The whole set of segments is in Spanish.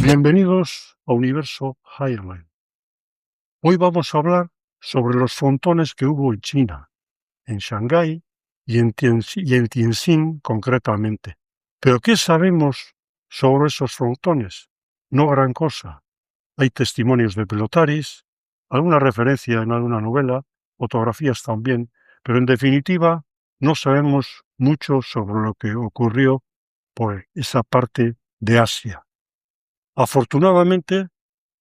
Bienvenidos a Universo Highline. Hoy vamos a hablar sobre los frontones que hubo en China, en Shanghái y en Tianjin concretamente. ¿Pero qué sabemos sobre esos frontones? No gran cosa. Hay testimonios de pelotaris, alguna referencia en alguna novela, fotografías también, pero en definitiva no sabemos mucho sobre lo que ocurrió por esa parte de Asia. Afortunadamente,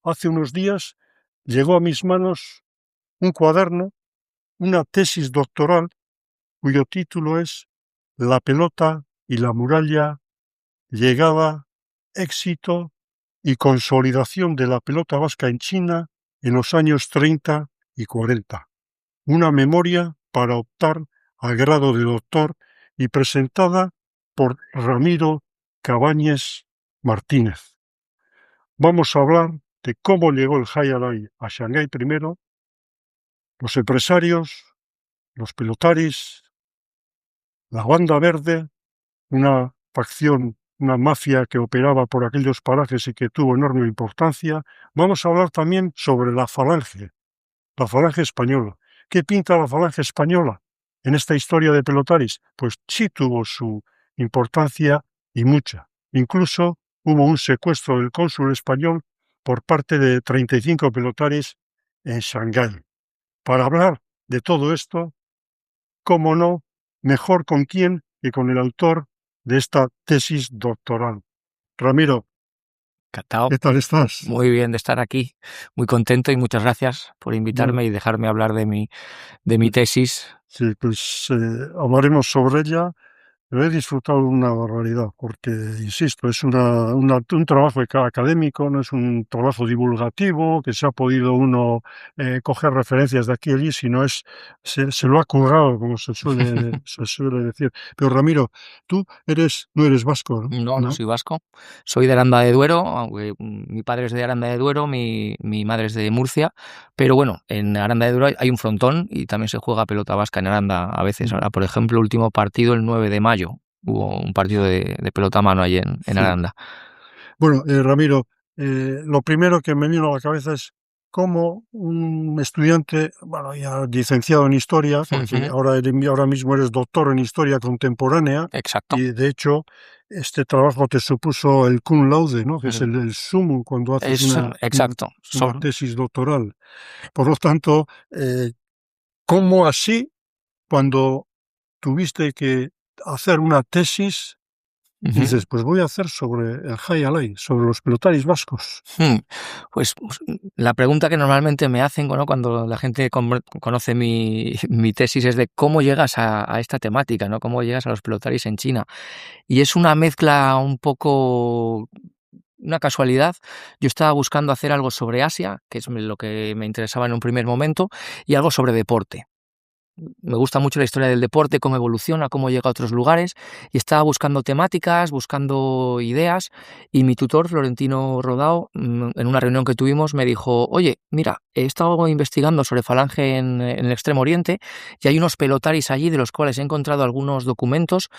hace unos días llegó a mis manos un cuaderno, una tesis doctoral, cuyo título es La pelota y la muralla, llegada, éxito y consolidación de la pelota vasca en China en los años 30 y 40. Una memoria para optar al grado de doctor y presentada por Ramiro Cabañes Martínez. Vamos a hablar de cómo llegó el Highline a Shanghái primero, los empresarios, los pelotaris, la banda verde, una facción, una mafia que operaba por aquellos parajes y que tuvo enorme importancia. Vamos a hablar también sobre la falange española. ¿Qué pinta la falange española en esta historia de pelotaris? Pues sí tuvo su importancia y mucha. Incluso hubo un secuestro del cónsul español por parte de 35 pelotaris en Shanghái. Para hablar de todo esto, cómo no, mejor con quién que con el autor de esta tesis doctoral. Ramiro, Encantado. ¿qué tal estás? Muy bien de estar aquí, muy contento y muchas gracias por invitarme y dejarme hablar de mi tesis. Sí, pues hablaremos sobre ella. Lo he disfrutado una barbaridad, porque, insisto, es un trabajo académico, no es un trabajo divulgativo, que se ha podido uno coger referencias de aquí y allí, sino se lo ha currado, como se suele decir. Pero Ramiro, tú no eres vasco, ¿no? No soy vasco, soy de Aranda de Duero, aunque mi padre es de Aranda de Duero, mi madre es de Murcia, pero bueno, en Aranda de Duero hay un frontón y también se juega pelota vasca en Aranda a veces. Ahora, por ejemplo, el último partido, el 9 de mayo, hubo un partido de pelota a mano allí en Aranda. Bueno, Ramiro, lo primero que me vino a la cabeza es cómo un estudiante, bueno, ya licenciado en Historia, porque ahora mismo eres doctor en Historia Contemporánea. Exacto. Y de hecho, este trabajo te supuso el cum laude, ¿no? Que es el sumum cuando haces una tesis doctoral. Por lo tanto, ¿cómo así, cuando tuviste que hacer una tesis, dices, pues voy a hacer sobre el Highline, sobre los pelotaris vascos? Pues la pregunta que normalmente me hacen, ¿no?, cuando la gente conoce mi tesis es de cómo llegas a esta temática, ¿no? ¿Cómo llegas a los pelotaris en China? Y es una mezcla un poco, una casualidad. Yo estaba buscando hacer algo sobre Asia, que es lo que me interesaba en un primer momento, y algo sobre deporte. Me gusta mucho la historia del deporte, cómo evoluciona, cómo llega a otros lugares, y estaba buscando temáticas, buscando ideas, y mi tutor, Florentino Rodao, en una reunión que tuvimos, me dijo: oye, mira, he estado investigando sobre falange en el Extremo Oriente, y hay unos pelotaris allí de los cuales he encontrado algunos documentos.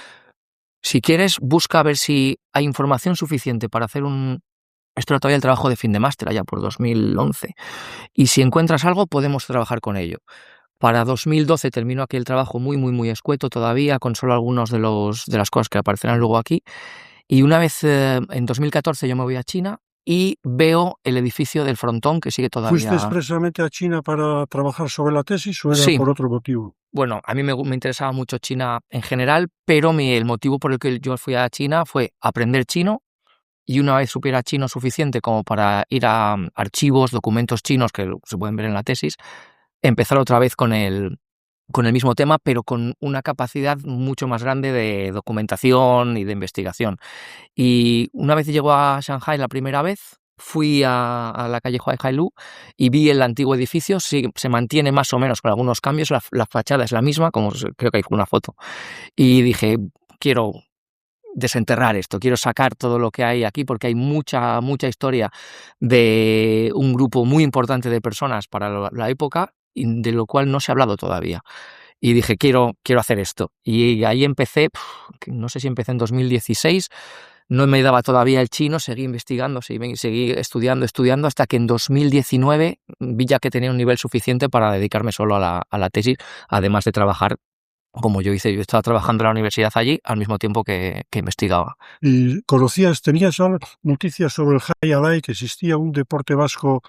Si quieres, busca a ver si hay información suficiente para hacer esto era todavía el trabajo de fin de máster, allá por 2011, y si encuentras algo, podemos trabajar con ello. Para 2012 termino aquel trabajo muy escueto todavía, con solo algunos de las cosas que aparecerán luego aquí. Y una vez, en 2014, yo me voy a China y veo el edificio del frontón, que sigue todavía. ¿Fuiste expresamente a China para trabajar sobre la tesis o era por otro motivo? Bueno, a mí me interesaba mucho China en general, pero el motivo por el que yo fui a China fue aprender chino, y una vez supiera chino suficiente como para ir a archivos, documentos chinos que se pueden ver en la tesis, empezar otra vez con el mismo tema, pero con una capacidad mucho más grande de documentación y de investigación. Y una vez llego a Shanghái la primera vez, fui a la calle Huaihailu y vi el antiguo edificio. Sí, se mantiene más o menos con algunos cambios, la fachada es la misma, como creo que hay una foto. Y dije, quiero desenterrar esto, quiero sacar todo lo que hay aquí, porque hay mucha historia de un grupo muy importante de personas para la época, de lo cual no se ha hablado todavía. Y dije, quiero hacer esto. Y ahí empecé, no sé si empecé en 2016, No me daba todavía el chino, seguí investigando, seguí estudiando hasta que en 2019 vi ya que tenía un nivel suficiente para dedicarme solo a la tesis, además de trabajar como yo hice. Yo estaba trabajando en la universidad allí al mismo tiempo que investigaba. ¿Y tenías noticias sobre el Jai Alai, que existía un deporte vasco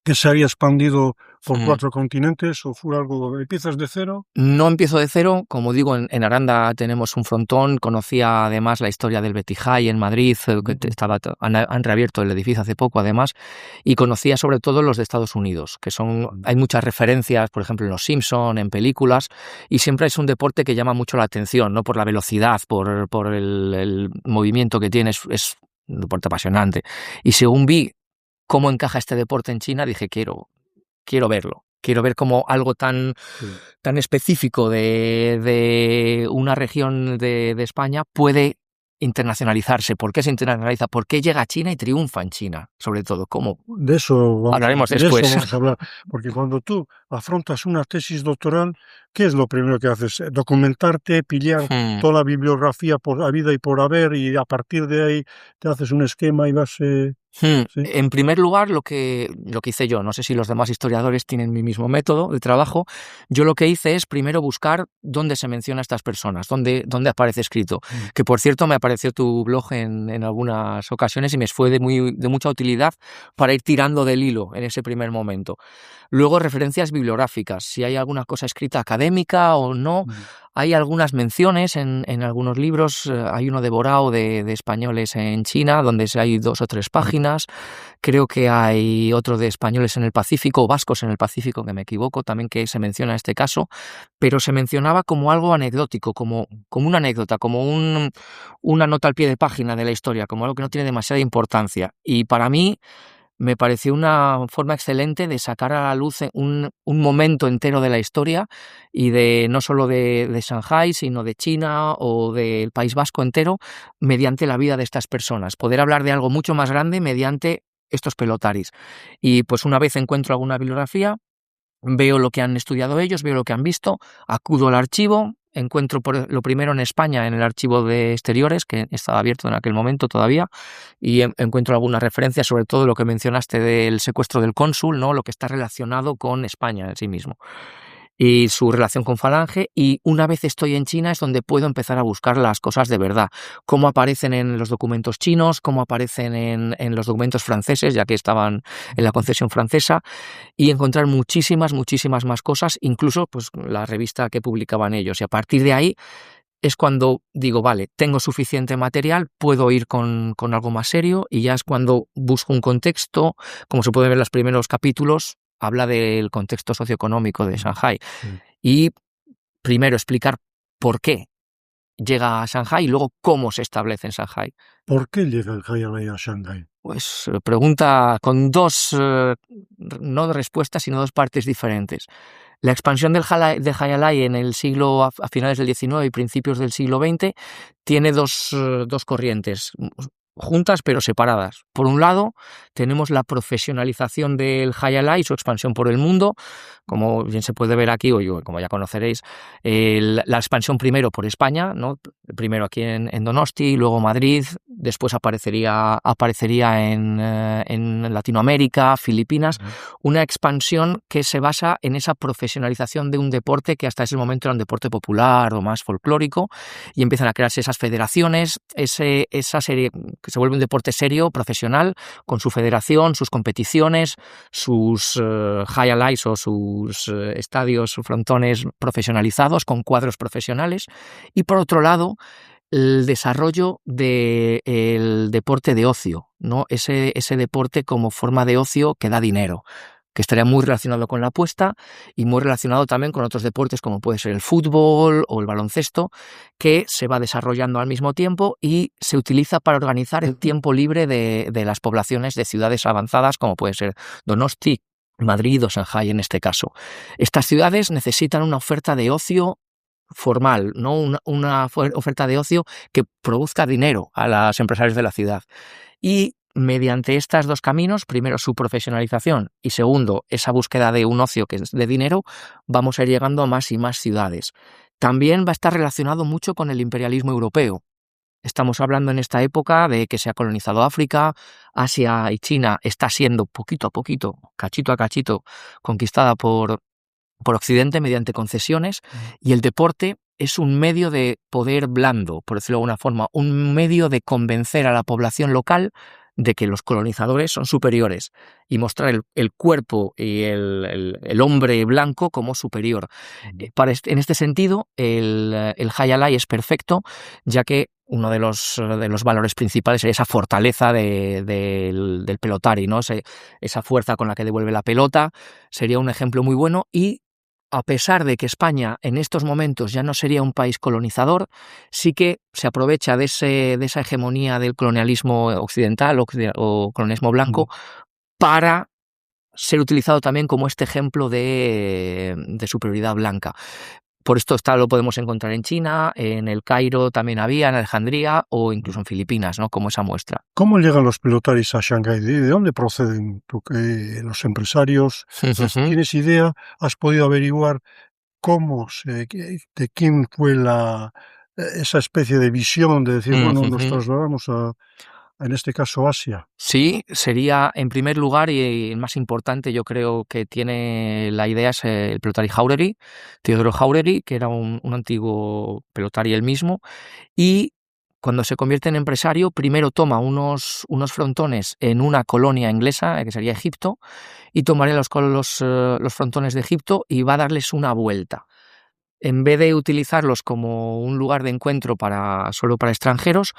que se había expandido por 4 continentes, o fue algo, empiezas de cero? No empiezo de cero, como digo, en Aranda tenemos un frontón, conocía además la historia del Betty High en Madrid, que han reabierto el edificio hace poco además, y conocía sobre todo los de Estados Unidos, que hay muchas referencias, por ejemplo en Los Simpson, en películas, y siempre es un deporte que llama mucho la atención, ¿no? Por la velocidad, por el movimiento que tiene, es un deporte apasionante. Y según vi cómo encaja este deporte en China, dije, quiero verlo. Quiero ver cómo algo tan específico de una región de España puede internacionalizarse. ¿Por qué se internacionaliza? ¿Por qué llega a China y triunfa en China? Sobre todo, ¿cómo? De eso hablaremos después. De eso vamos a hablar, porque cuando tú afrontas una tesis doctoral, ¿qué es lo primero que haces? Documentarte, pillar toda la bibliografía por habida y por haber, y a partir de ahí te haces un esquema y vas... ¿Sí? En primer lugar, lo que hice yo, no sé si los demás historiadores tienen mi mismo método de trabajo, yo lo que hice es primero buscar dónde se menciona a estas personas, dónde aparece escrito, que por cierto me apareció tu blog en algunas ocasiones y me fue de mucha utilidad para ir tirando del hilo en ese primer momento. Luego, referencias bibliográficas, si hay alguna cosa escrita académica o no. Hay algunas menciones en algunos libros, hay uno de Borao de españoles en China, donde hay 2 o 3 páginas. Creo que hay otro de españoles en el Pacífico, o vascos en el Pacífico, que me equivoco, también que se menciona este caso, pero se mencionaba como algo anecdótico, como una anécdota, como una nota al pie de página de la historia, como algo que no tiene demasiada importancia. Y para mí me pareció una forma excelente de sacar a la luz un momento entero de la historia, y no solo de Shanghái, sino de China o del País Vasco entero, mediante la vida de estas personas. Poder hablar de algo mucho más grande mediante estos pelotaris. Y pues una vez encuentro alguna bibliografía, veo lo que han estudiado ellos, veo lo que han visto, acudo al archivo, encuentro lo primero en España en el archivo de exteriores, que estaba abierto en aquel momento todavía, y encuentro algunas referencias, sobre todo lo que mencionaste del secuestro del cónsul, ¿no? Lo que está relacionado con España en sí mismo y su relación con Falange, y una vez estoy en China es donde puedo empezar a buscar las cosas de verdad, cómo aparecen en los documentos chinos, cómo aparecen en los documentos franceses, ya que estaban en la concesión francesa, y encontrar muchísimas más cosas, incluso pues la revista que publicaban ellos, y a partir de ahí es cuando digo, vale, tengo suficiente material, puedo ir con algo más serio, y ya es cuando busco un contexto. Como se puede ver en los primeros capítulos, habla del contexto socioeconómico de Shanghái. Y primero explicar por qué llega a Shanghái y luego cómo se establece en Shanghái. ¿Por qué llega el Jai Alai a Shanghái? Pues pregunta con no respuestas, sino 2 partes diferentes. La expansión del Jai Alai en el siglo, a finales del XIX y principios del siglo XX, tiene dos corrientes juntas pero separadas. Por un lado, tenemos la profesionalización del Jai Alai y su expansión por el mundo, como bien se puede ver aquí, o como ya conoceréis, la expansión primero por España, ¿no? Primero aquí en Donosti, luego Madrid, después aparecería en Latinoamérica, Filipinas, una expansión que se basa en esa profesionalización de un deporte que hasta ese momento era un deporte popular o más folclórico, y empiezan a crearse esas federaciones, esa serie que se vuelve un deporte serio, profesional, con su federación, sus competiciones, sus Jai Alais o sus estadios, sus frontones profesionalizados con cuadros profesionales. Y por otro lado, el desarrollo del deporte de ocio, ¿no? Ese deporte como forma de ocio que da dinero, que estaría muy relacionado con la apuesta y muy relacionado también con otros deportes como puede ser el fútbol o el baloncesto, que se va desarrollando al mismo tiempo y se utiliza para organizar el tiempo libre de las poblaciones de ciudades avanzadas como puede ser Donosti, Madrid o Shanghái en este caso. Estas ciudades necesitan una oferta de ocio formal, no una oferta de ocio que produzca dinero a los empresarios de la ciudad. Y mediante estos 2 caminos, primero su profesionalización y segundo esa búsqueda de un ocio que es de dinero, vamos a ir llegando a más y más ciudades. También va a estar relacionado mucho con el imperialismo europeo. Estamos hablando en esta época de que se ha colonizado África, Asia y China está siendo poquito a poquito, cachito a cachito, conquistada por Occidente mediante concesiones, y el deporte es un medio de poder blando, por decirlo de alguna forma, un medio de convencer a la población local de que los colonizadores son superiores y mostrar el cuerpo y el hombre blanco como superior. En este sentido, el Jai Alai es perfecto, ya que uno de los valores principales es esa fortaleza del pelotari, ¿no? Esa fuerza con la que devuelve la pelota, sería un ejemplo muy bueno. Y a pesar de que España en estos momentos ya no sería un país colonizador, sí que se aprovecha de esa hegemonía del colonialismo occidental o colonialismo blanco para ser utilizado también como este ejemplo de superioridad blanca. Por esto lo podemos encontrar en China, en el Cairo también había, en Alejandría o incluso en Filipinas, ¿no? Como esa muestra. ¿Cómo llegan los pelotaris a Shanghái? ¿De dónde proceden los empresarios? ¿Tienes idea? ¿Has podido averiguar de quién fue esa especie de visión de decir, bueno, nos trasladamos en este caso, Asia? Sí, sería en primer lugar y el más importante, yo creo que tiene la idea es el pelotari Jáuregui, Teodoro Jáuregui, que era un antiguo pelotari él mismo, y cuando se convierte en empresario, primero toma unos frontones en una colonia inglesa, que sería Egipto, y tomaría los frontones de Egipto y va a darles una vuelta. En vez de utilizarlos como un lugar de encuentro solo para extranjeros,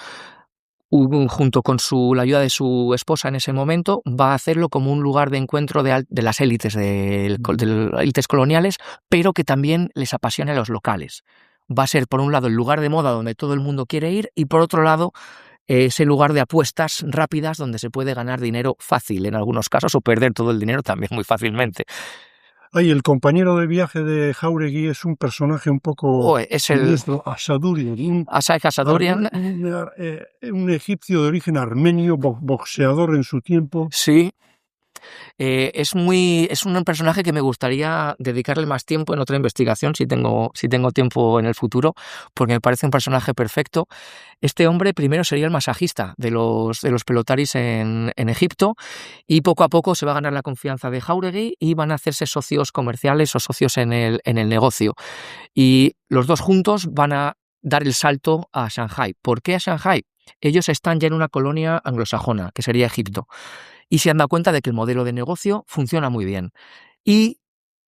junto con la ayuda de su esposa en ese momento, va a hacerlo como un lugar de encuentro de las élites, de las élites coloniales, pero que también les apasione a los locales. Va a ser, por un lado, el lugar de moda donde todo el mundo quiere ir y, por otro lado, ese lugar de apuestas rápidas donde se puede ganar dinero fácil en algunos casos o perder todo el dinero también muy fácilmente. El compañero de viaje de Jáuregui es un personaje un poco... es el Asadurian. Asai Asadurian. Un egipcio de origen armenio, boxeador en su tiempo. Sí. Es un personaje que me gustaría dedicarle más tiempo en otra investigación si tengo tiempo en el futuro, porque me parece un personaje perfecto. Este hombre primero sería el masajista de los pelotaris en Egipto, y poco a poco se va a ganar la confianza de Jáuregui y van a hacerse socios comerciales o socios en el negocio. Y los dos juntos van a dar el salto a Shanghái. ¿Por qué a Shanghái? Ellos están ya en una colonia anglosajona, que sería Egipto, y se han dado cuenta de que el modelo de negocio funciona muy bien. Y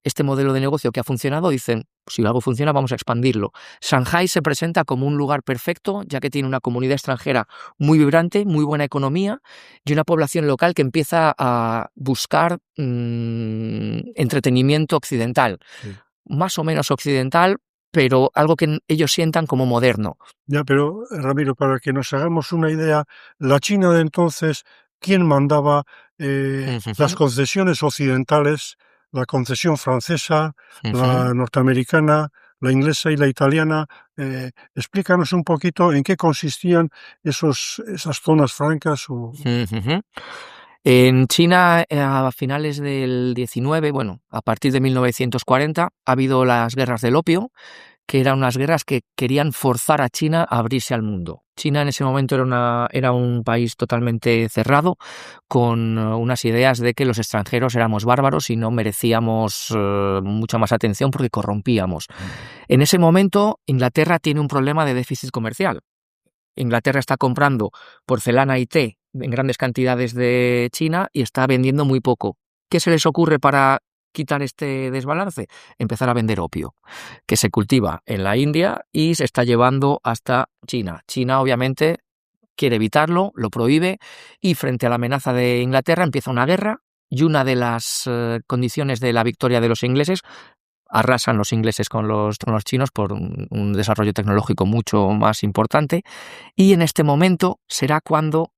este modelo de negocio que ha funcionado, dicen, si algo funciona, vamos a expandirlo. Shanghái se presenta como un lugar perfecto, ya que tiene una comunidad extranjera muy vibrante, muy buena economía, y una población local que empieza a buscar entretenimiento occidental. Sí. Más o menos occidental, pero algo que ellos sientan como moderno. Ya, pero Ramiro, para que nos hagamos una idea, la China de entonces, ¿quién mandaba las concesiones occidentales? La concesión francesa, la norteamericana, la inglesa y la italiana. Explícanos un poquito en qué consistían esas zonas francas. En China, a finales del 19, a partir de 1940, ha habido las guerras del opio, que eran unas guerras que querían forzar a China a abrirse al mundo. China en ese momento era un país totalmente cerrado, con unas ideas de que los extranjeros éramos bárbaros y no merecíamos mucha más atención porque corrompíamos. En ese momento, Inglaterra tiene un problema de déficit comercial. Inglaterra está comprando porcelana y té en grandes cantidades de China y está vendiendo muy poco. ¿Qué se les ocurre para quitar este desbalance? Empezar a vender opio, que se cultiva en la India y se está llevando hasta China. China, obviamente, quiere evitarlo, lo prohíbe, y frente a la amenaza de Inglaterra empieza una guerra, y una de las condiciones de la victoria de los ingleses, arrasan los ingleses con los chinos por un desarrollo tecnológico mucho más importante, y en este momento será cuando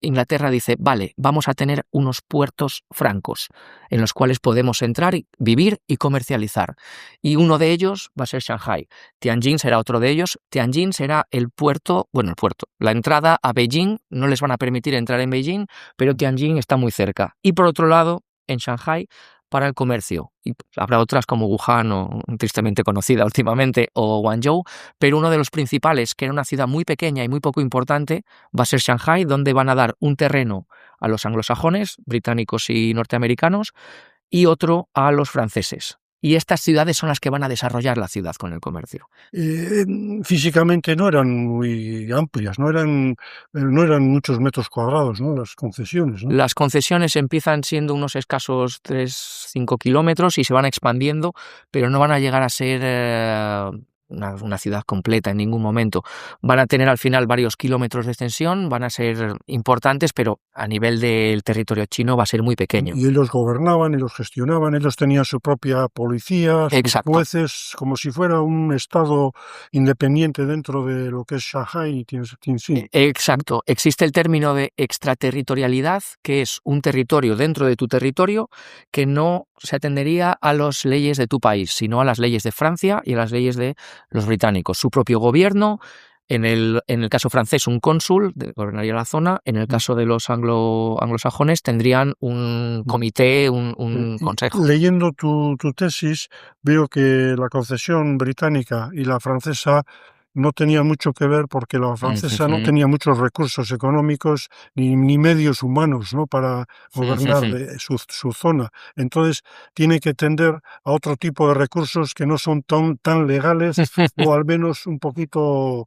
Inglaterra dice, vale, vamos a tener unos puertos francos en los cuales podemos entrar, vivir y comercializar. Y uno de ellos va a ser Shanghái. Tianjin será otro de ellos. Tianjin será la entrada a Beijing. No les van a permitir entrar en Beijing, pero Tianjin está muy cerca. Y por otro lado, en Shanghái para el comercio. Y habrá otras como Wuhan, o tristemente conocida últimamente, o Guangzhou, pero uno de los principales, que era una ciudad muy pequeña y muy poco importante, va a ser Shanghái, donde van a dar un terreno a los anglosajones, británicos y norteamericanos, y otro a los franceses. Y estas ciudades son las que van a desarrollar la ciudad con el comercio. Físicamente no eran muy amplias, no eran muchos metros cuadrados, ¿no? Las concesiones, ¿no? Las concesiones empiezan siendo unos escasos 3-5 kilómetros y se van expandiendo, pero no van a llegar a ser una ciudad completa en ningún momento. Van a tener al final varios kilómetros de extensión, van a ser importantes, pero a nivel del territorio chino va a ser muy pequeño. Y ellos gobernaban, ellos gestionaban, ellos tenían su propia policía, sus Exacto. jueces, como si fuera un estado independiente dentro de lo que es Shanghái y Tianjin. Exacto. Existe el término de extraterritorialidad, que es un territorio dentro de tu territorio que no se atendería a las leyes de tu país, sino a las leyes de Francia y a las leyes de los británicos. Su propio gobierno, en el caso francés un cónsul gobernaría la zona, en el caso de los anglosajones tendrían un comité, un consejo. Leyendo tu tesis, veo que la concesión británica y la francesa no tenían mucho que ver, porque la francesa no tenía muchos recursos económicos ni medios humanos, ¿no?, para gobernar su zona. Entonces tiene que tender a otro tipo de recursos que no son tan legales o al menos un poquito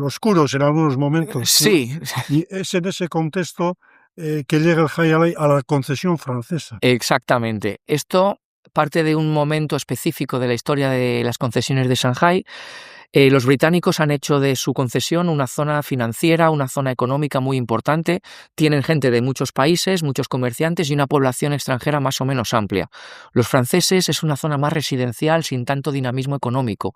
oscuros en algunos momentos. Sí. Y es en ese contexto que llega el Jai Alai a la concesión francesa. Exactamente. Esto parte de un momento específico de la historia de las concesiones de Shanghái. Los británicos han hecho de su concesión una zona financiera, una zona económica muy importante. Tienen gente de muchos países, muchos comerciantes y una población extranjera más o menos amplia. Los franceses es una zona más residencial, sin tanto dinamismo económico.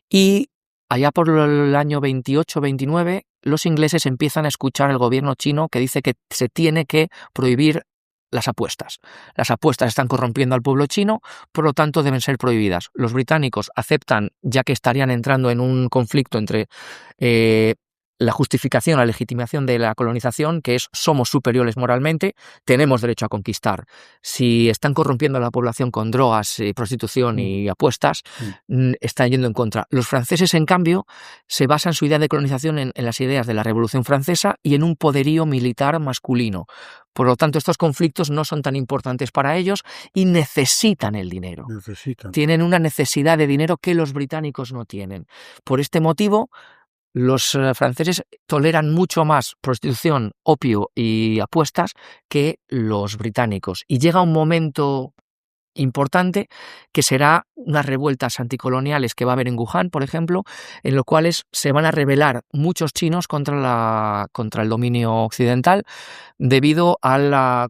Y allá por el año 28-29, los ingleses empiezan a escuchar al gobierno chino que dice que se tiene que prohibir las apuestas. Las apuestas están corrompiendo al pueblo chino, por lo tanto deben ser prohibidas. Los británicos aceptan, ya que estarían entrando en un conflicto entre la justificación, la legitimación de la colonización, que es somos superiores moralmente, tenemos derecho a conquistar. Si están corrompiendo a la población con drogas, prostitución y apuestas, están yendo en contra. Los franceses, en cambio, se basan su idea de colonización en las ideas de la Revolución Francesa y en un poderío militar masculino. Por lo tanto, estos conflictos no son tan importantes para ellos y necesitan el dinero. Tienen una necesidad de dinero que los británicos no tienen. Por este motivo, los franceses toleran mucho más prostitución, opio y apuestas que los británicos. Y llega un momento importante que será unas revueltas anticoloniales que va a haber en Wuhan, por ejemplo, en los cuales se van a rebelar muchos chinos contra el dominio occidental debido a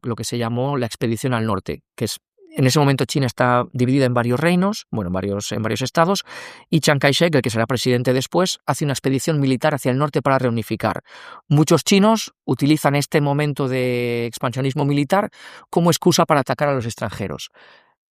lo que se llamó la expedición al norte, que es en ese momento China está dividida en varios reinos, bueno, en varios estados, y Chiang Kai-shek, el que será presidente después, hace una expedición militar hacia el norte para reunificar. Muchos chinos utilizan este momento de expansionismo militar como excusa para atacar a los extranjeros.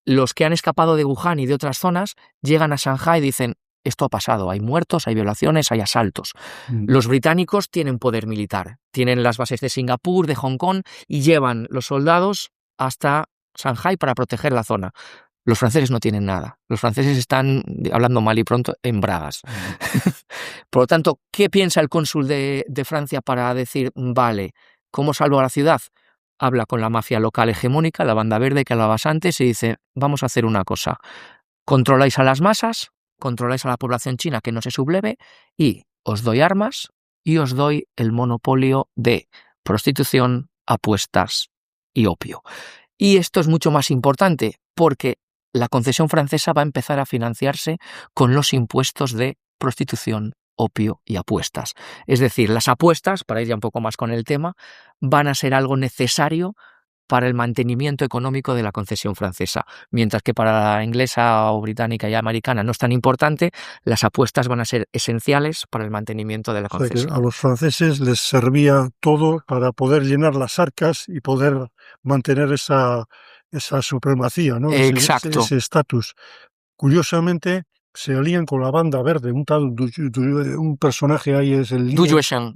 Los que han escapado de Wuhan y de otras zonas llegan a Shanghái y dicen: esto ha pasado, hay muertos, hay violaciones, hay asaltos. Los británicos tienen poder militar, tienen las bases de Singapur, de Hong Kong, y llevan los soldados hasta Shanghái para proteger la zona. Los franceses no tienen nada. Los franceses están, hablando mal y pronto, en bragas. Por lo tanto, ¿qué piensa el cónsul de Francia para decir, vale, ¿cómo salvo a la ciudad? Habla con la mafia local hegemónica, la banda verde que hablabas antes, y dice: vamos a hacer una cosa. Controláis a las masas, controláis a la población china que no se subleve, y os doy armas y os doy el monopolio de prostitución, apuestas y opio. Y esto es mucho más importante porque la concesión francesa va a empezar a financiarse con los impuestos de prostitución, opio y apuestas. Es decir, las apuestas, para ir ya un poco más con el tema, van a ser algo necesario para el mantenimiento económico de la concesión francesa. Mientras que para la inglesa o británica y americana no es tan importante, las apuestas van a ser esenciales para el mantenimiento de la concesión. O sea, que a los franceses les servía todo para poder llenar las arcas y poder mantener esa supremacía, ¿no? Exacto. Ese estatus. Curiosamente, se alían con la banda verde, un personaje ahí es el Du Yuezhan.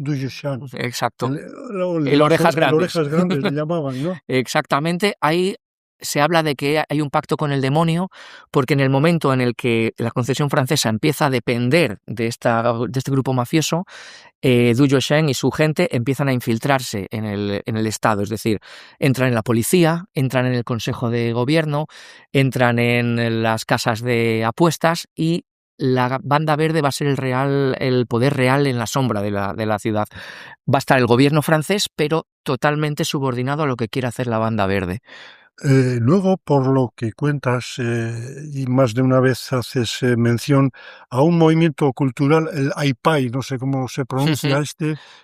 Exacto. El orejas grandes. El orejas grandes le llamaban, ¿no? Exactamente. Hay se habla de que hay un pacto con el demonio, porque en el momento en el que la concesión francesa empieza a depender de este grupo mafioso, Du Yuesheng y su gente empiezan a infiltrarse en el Estado, es decir, entran en la policía, entran en el Consejo de Gobierno, entran en las casas de apuestas y la banda verde va a ser el poder real en la sombra de la ciudad. Va a estar el gobierno francés, pero totalmente subordinado a lo que quiere hacer la banda verde. Luego, por lo que cuentas, y más de una vez haces mención a un movimiento cultural, el Aipai, no sé cómo se pronuncia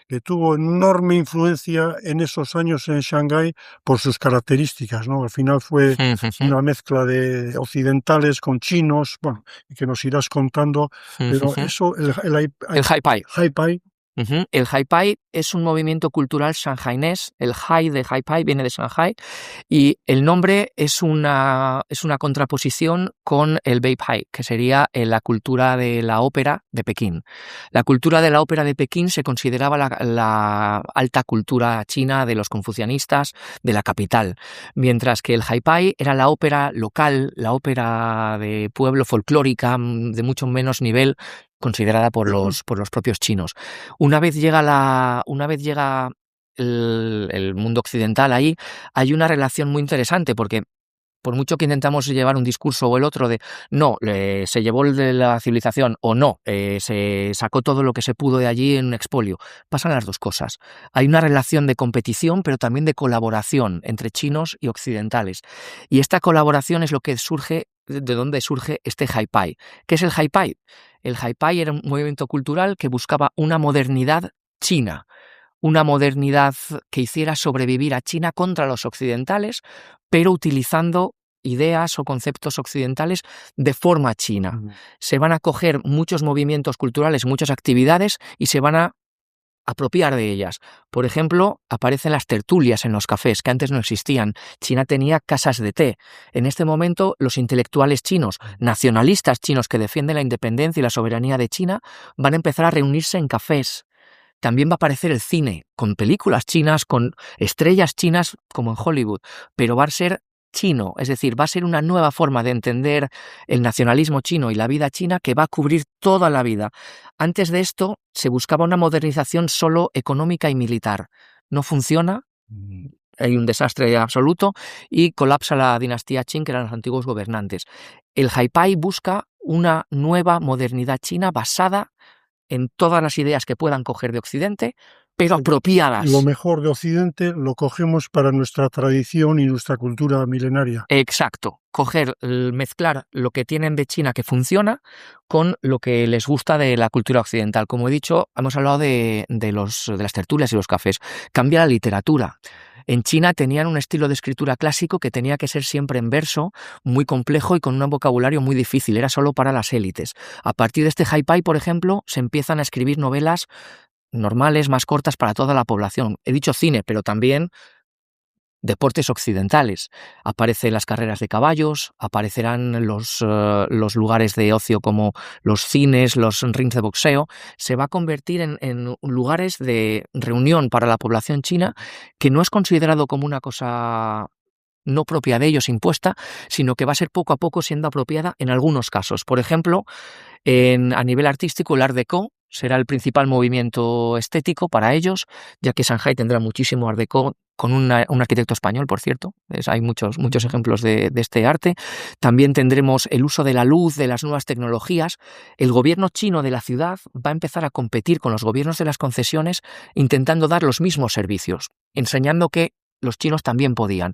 que tuvo enorme influencia en esos años en Shanghái por sus características, ¿no? Al final fue una mezcla de occidentales con chinos, bueno, que nos irás contando, pero eso, el Haipai. El Haipai es un movimiento cultural shanghainés. El Hai de Haipai viene de Shanghai y el nombre es una contraposición con el Beipai, que sería la cultura de la ópera de Pekín. La cultura de la ópera de Pekín se consideraba la alta cultura china de los confucianistas de la capital, mientras que el Haipai era la ópera local, la ópera de pueblo folclórica de mucho menos nivel, considerada por los propios chinos. Una vez llega el mundo occidental ahí, hay una relación muy interesante, porque por mucho que intentamos llevar un discurso o el otro de no, se llevó el de la civilización o no, se sacó todo lo que se pudo de allí en un expolio, pasan las dos cosas. Hay una relación de competición, pero también de colaboración entre chinos y occidentales. Y esta colaboración es lo que surge, de donde surge este Haipai. ¿Qué es el Haipai? El Haipai era un movimiento cultural que buscaba una modernidad china, una modernidad que hiciera sobrevivir a China contra los occidentales, pero utilizando ideas o conceptos occidentales de forma china. Se van a coger muchos movimientos culturales, muchas actividades y se van a apropiar de ellas. Por ejemplo, aparecen las tertulias en los cafés, que antes no existían. China tenía casas de té. En este momento, los intelectuales chinos, nacionalistas chinos que defienden la independencia y la soberanía de China, van a empezar a reunirse en cafés. También va a aparecer el cine, con películas chinas, con estrellas chinas como en Hollywood, pero va a ser chino, es decir, va a ser una nueva forma de entender el nacionalismo chino y la vida china que va a cubrir toda la vida. Antes de esto se buscaba una modernización solo económica y militar. No funciona, hay un desastre absoluto y colapsa la dinastía Qing, que eran los antiguos gobernantes. El Haipai busca una nueva modernidad china basada en todas las ideas que puedan coger de Occidente, pero apropiadas. Lo mejor de Occidente lo cogemos para nuestra tradición y nuestra cultura milenaria. Exacto. Mezclar lo que tienen de China que funciona con lo que les gusta de la cultura occidental. Como he dicho, hemos hablado de las tertulias y los cafés. Cambia la literatura. En China tenían un estilo de escritura clásico que tenía que ser siempre en verso, muy complejo y con un vocabulario muy difícil, era solo para las élites. A partir de este Haipai, por ejemplo, se empiezan a escribir novelas normales, más cortas para toda la población. He dicho cine, pero también deportes occidentales. Aparecen las carreras de caballos, aparecerán los lugares de ocio como los cines, los rings de boxeo. Se va a convertir en lugares de reunión para la población china, que no es considerado como una cosa no propia de ellos, impuesta, sino que va a ser poco a poco siendo apropiada en algunos casos. Por ejemplo, a nivel artístico, el Art Deco será el principal movimiento estético para ellos, ya que Shanghái tendrá muchísimo Art Deco, con un arquitecto español, por cierto. Hay muchos ejemplos de este arte. También tendremos el uso de la luz, de las nuevas tecnologías. El gobierno chino de la ciudad va a empezar a competir con los gobiernos de las concesiones, intentando dar los mismos servicios, enseñando que los chinos también podían.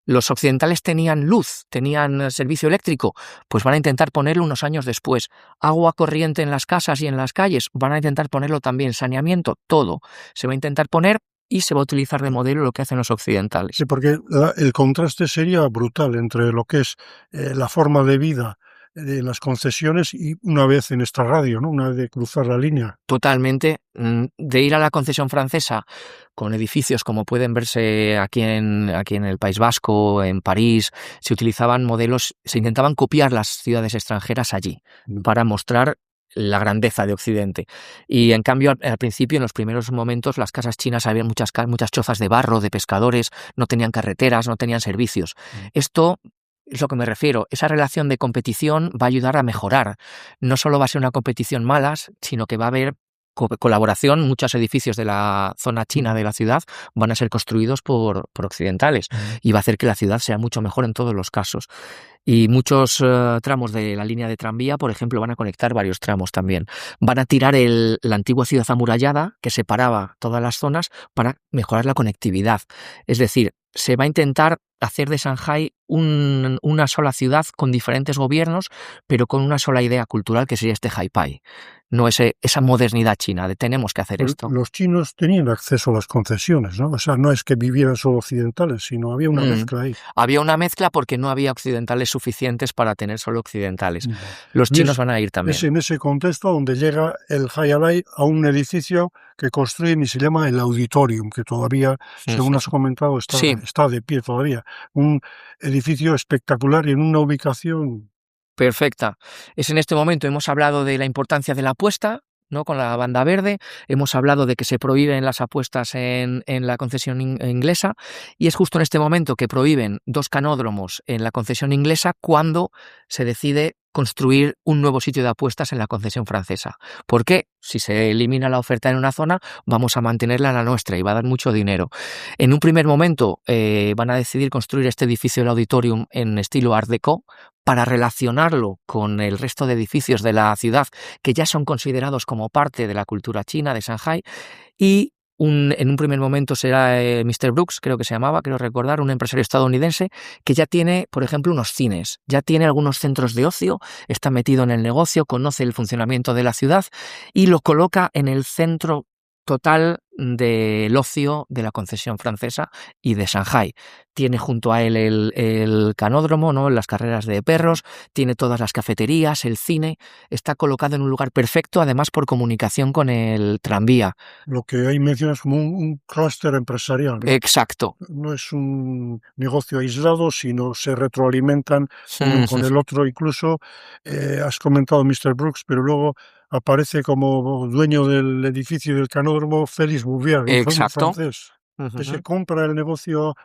Los occidentales tenían luz, tenían servicio eléctrico, pues van a intentar ponerlo unos años después. Agua corriente en las casas y en las calles, van a intentar ponerlo también. Saneamiento, todo. Se va a intentar poner y se va a utilizar de modelo lo que hacen los occidentales. Sí, porque el contraste sería brutal entre lo que es la forma de vida de las concesiones y una vez en esta radio, ¿no? Una vez de cruzar la línea. Totalmente. De ir a la concesión francesa con edificios como pueden verse aquí en el País Vasco, en París, se utilizaban modelos, se intentaban copiar las ciudades extranjeras allí para mostrar la grandeza de Occidente. Y en cambio, al principio, en los primeros momentos, las casas chinas había muchas chozas de barro, de pescadores, no tenían carreteras, no tenían servicios. Esto es lo que me refiero. Esa relación de competición va a ayudar a mejorar. No solo va a ser una competición mala, sino que va a haber colaboración. Muchos edificios de la zona china de la ciudad van a ser construidos por occidentales y va a hacer que la ciudad sea mucho mejor en todos los casos. Y muchos tramos de la línea de tranvía, por ejemplo, van a conectar varios tramos también. Van a tirar la antigua ciudad amurallada que separaba todas las zonas para mejorar la conectividad. Es decir, se va a intentar hacer de Shanghái una sola ciudad con diferentes gobiernos, pero con una sola idea cultural que sería este Haipai. No esa modernidad china de tenemos que hacer esto. Los chinos tenían acceso a las concesiones, ¿no? O sea, no es que vivieran solo occidentales, sino había una mezcla ahí. Había una mezcla porque no había occidentales suficientes para tener solo occidentales. Los chinos van a ir también. Es en ese contexto donde llega el Hayalai a un edificio que construyen y se llama el Auditorium, que todavía, según has comentado, está de pie todavía. Un edificio espectacular y en una ubicación perfecta. Es en este momento, hemos hablado de la importancia de la apuesta, ¿no? Con la banda verde, hemos hablado de que se prohíben las apuestas en la concesión inglesa, y es justo en este momento que prohíben 2 canódromos en la concesión inglesa cuando se decide construir un nuevo sitio de apuestas en la concesión francesa. ¿Por qué? Si se elimina la oferta en una zona, vamos a mantenerla en la nuestra y va a dar mucho dinero. En un primer momento van a decidir construir este edificio del Auditorium en estilo Art Deco para relacionarlo con el resto de edificios de la ciudad que ya son considerados como parte de la cultura china de Shanghái, y en un primer momento será Mr. Brooks, creo que se llamaba, creo recordar, un empresario estadounidense que ya tiene, por ejemplo, unos cines, ya tiene algunos centros de ocio, está metido en el negocio, conoce el funcionamiento de la ciudad y lo coloca en el centro total del ocio de la concesión francesa y de Shanghái. Tiene junto a él el canódromo, ¿no? Las carreras de perros, tiene todas las cafeterías, el cine, está colocado en un lugar perfecto, además por comunicación con el tranvía. Lo que ahí mencionas como un clúster empresarial, ¿no? Exacto. No es un negocio aislado, sino se retroalimentan uno con el otro. Incluso has comentado Mr. Brooks, pero luego aparece como dueño del edificio del canódromo Félix Bouvier, un francés, que se compra el negocio,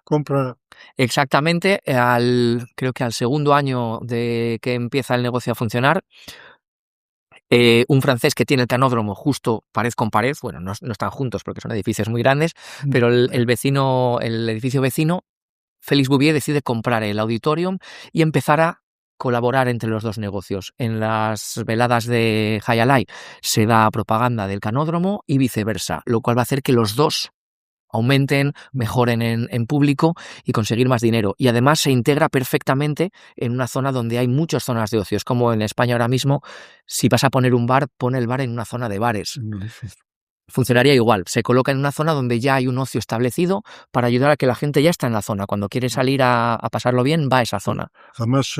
Exactamente, creo que al segundo año de que empieza el negocio a funcionar, un francés que tiene el canódromo justo pared con pared, bueno, no están juntos porque son edificios muy grandes, pero el edificio vecino, Félix Bouvier, decide comprar el Auditorium y empezar a colaborar entre los dos negocios. En las veladas de Hayalai se da propaganda del canódromo y viceversa, lo cual va a hacer que los dos aumenten, mejoren en público y conseguir más dinero. Y además se integra perfectamente en una zona donde hay muchas zonas de ocio. Es como en España ahora mismo, si vas a poner un bar, pon el bar en una zona de bares. Funcionaría igual, se coloca en una zona donde ya hay un ocio establecido para ayudar a que la gente ya está en la zona. Cuando quiere salir a pasarlo bien, va a esa zona. Además,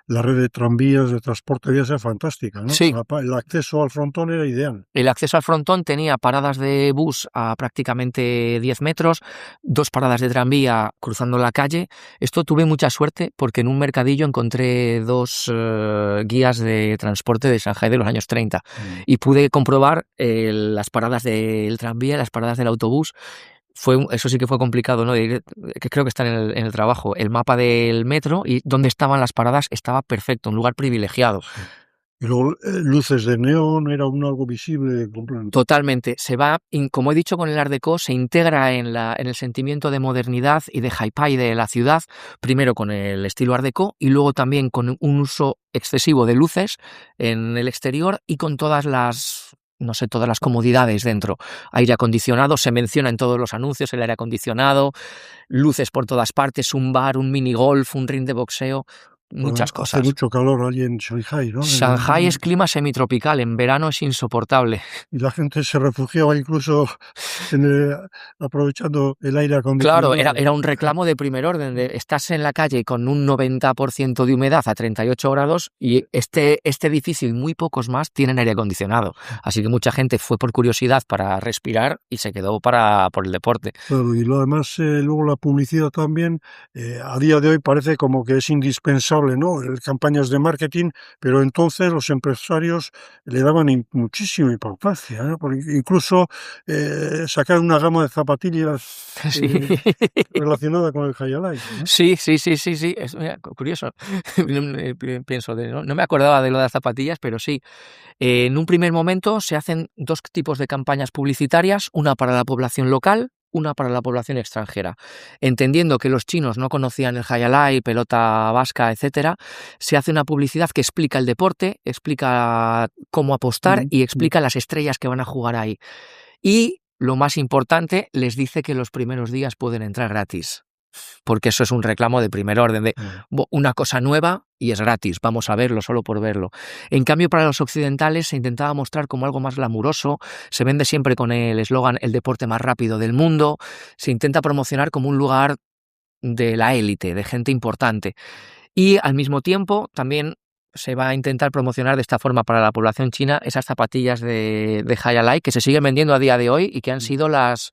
la red de tranvías, de transporte debía ser fantástica, ¿no? Sí. El acceso al frontón era ideal. El acceso al frontón tenía paradas de bus a prácticamente 10 metros, 2 paradas de tranvía cruzando la calle. Esto tuve mucha suerte porque en un mercadillo encontré 2 guías de transporte de Shanghái de los años 30 y pude comprobar las paradas del tranvía, las paradas del autobús. Eso sí que fue complicado, ¿no? Que creo que está en el trabajo. El mapa del metro y dónde estaban las paradas estaba perfecto, un lugar privilegiado. Sí. Y luego luces de neón, era algo visible. Totalmente. Como he dicho con el Art Deco, se integra en el sentimiento de modernidad y de Haipai de la ciudad, primero con el estilo Art Deco y luego también con un uso excesivo de luces en el exterior y con todas las comodidades dentro. Aire acondicionado, se menciona en todos los anuncios el aire acondicionado, luces por todas partes, un bar, un minigolf, un ring de boxeo, muchas cosas. Hace mucho calor allí en Shanghái, ¿no? Shanghái es clima semitropical, en verano es insoportable. Y la gente se refugiaba incluso aprovechando el aire acondicionado. Claro, era un reclamo de primer orden, estás en la calle con un 90% de humedad a 38 grados y este edificio y muy pocos más tienen aire acondicionado. Así que mucha gente fue por curiosidad para respirar y se quedó por el deporte. Claro, y lo demás, luego la publicidad también, a día de hoy parece como que es indispensable indispensable, ¿no?, campañas de marketing, pero entonces los empresarios le daban muchísima importancia, ¿no? Porque incluso sacar una gama de zapatillas Sí. relacionada con el high life, ¿no? Sí. Es curioso. Pienso, no me acordaba de lo de las zapatillas, pero sí. En un primer momento se hacen 2 tipos de campañas publicitarias, una para la población local, una para la población extranjera. Entendiendo que los chinos no conocían el high life, pelota vasca, etcétera, se hace una publicidad que explica el deporte, explica cómo apostar y explica las estrellas que van a jugar ahí. Y, lo más importante, les dice que los primeros días pueden entrar gratis. Porque eso es un reclamo de primer orden, de una cosa nueva y es gratis, vamos a verlo solo por verlo. En cambio, para los occidentales se intentaba mostrar como algo más glamuroso, se vende siempre con el eslogan el deporte más rápido del mundo, se intenta promocionar como un lugar de la élite, de gente importante. Y al mismo tiempo también se va a intentar promocionar de esta forma para la población china esas zapatillas de High Life que se siguen vendiendo a día de hoy y que han sido las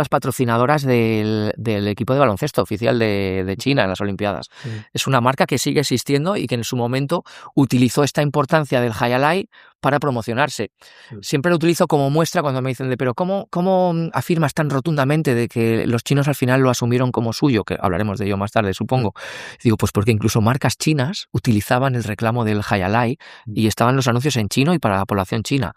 patrocinadoras del equipo de baloncesto oficial de China en las Olimpiadas. Sí. Es una marca que sigue existiendo y que en su momento utilizó esta importancia del High Life para promocionarse. Sí. Siempre lo utilizo como muestra cuando me dicen pero ¿cómo afirmas tan rotundamente de que los chinos al final lo asumieron como suyo? Que hablaremos de ello más tarde, supongo. Digo, pues porque incluso marcas chinas utilizaban el reclamo del High Life y estaban los anuncios en chino y para la población china,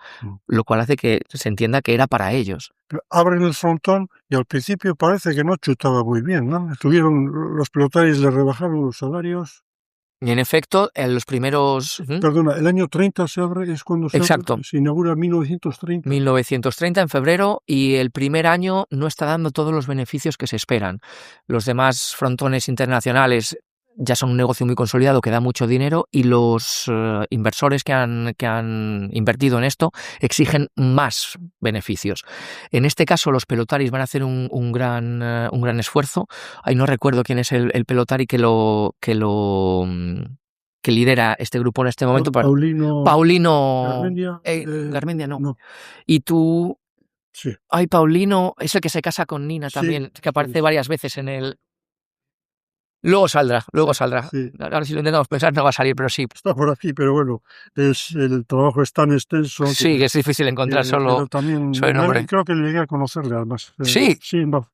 lo cual hace que se entienda que era para ellos. Abren el frontón y al principio parece que no chutaba muy bien, ¿no? Los pelotaris le rebajaron los salarios. Y en efecto, en los primeros... Perdona, el año 30 se abre, es cuando Exacto. Se inaugura 1930. 1930 en febrero, y el primer año no está dando todos los beneficios que se esperan. Los demás frontones internacionales ya son un negocio muy consolidado que da mucho dinero y los inversores que han invertido en esto exigen más beneficios. En este caso los pelotaris van a hacer un gran esfuerzo. Ahí no recuerdo quién es el pelotari que lidera este grupo en este momento. Paulino Garmendia. Garmendia no. Y tú... Sí. Ay, Paulino es el que se casa con Nina también, que aparece varias veces en el... Luego saldrá. Sí. Ahora si lo intentamos pensar no va a salir, pero sí. Está por aquí, pero bueno, el trabajo es tan extenso. Sí, que es difícil encontrar solo. Pero también creo que llegué a conocerle, además. Sí. Sí, no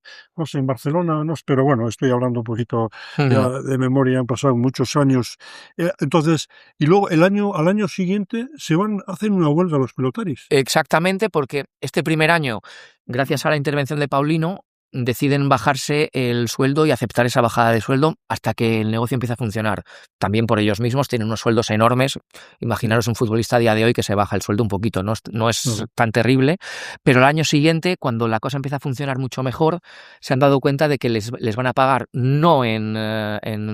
sé, en Barcelona, no, pero bueno, estoy hablando un poquito ya de memoria, han pasado muchos años. Entonces, y luego al año siguiente se van a hacer una huelga los pelotaris. Exactamente, porque este primer año, gracias a la intervención de Paulino, deciden bajarse el sueldo y aceptar esa bajada de sueldo hasta que el negocio empieza a funcionar. También por ellos mismos tienen unos sueldos enormes. Imaginaros un futbolista a día de hoy que se baja el sueldo un poquito, no es tan terrible, pero el año siguiente, cuando la cosa empieza a funcionar mucho mejor, se han dado cuenta de que les van a pagar no en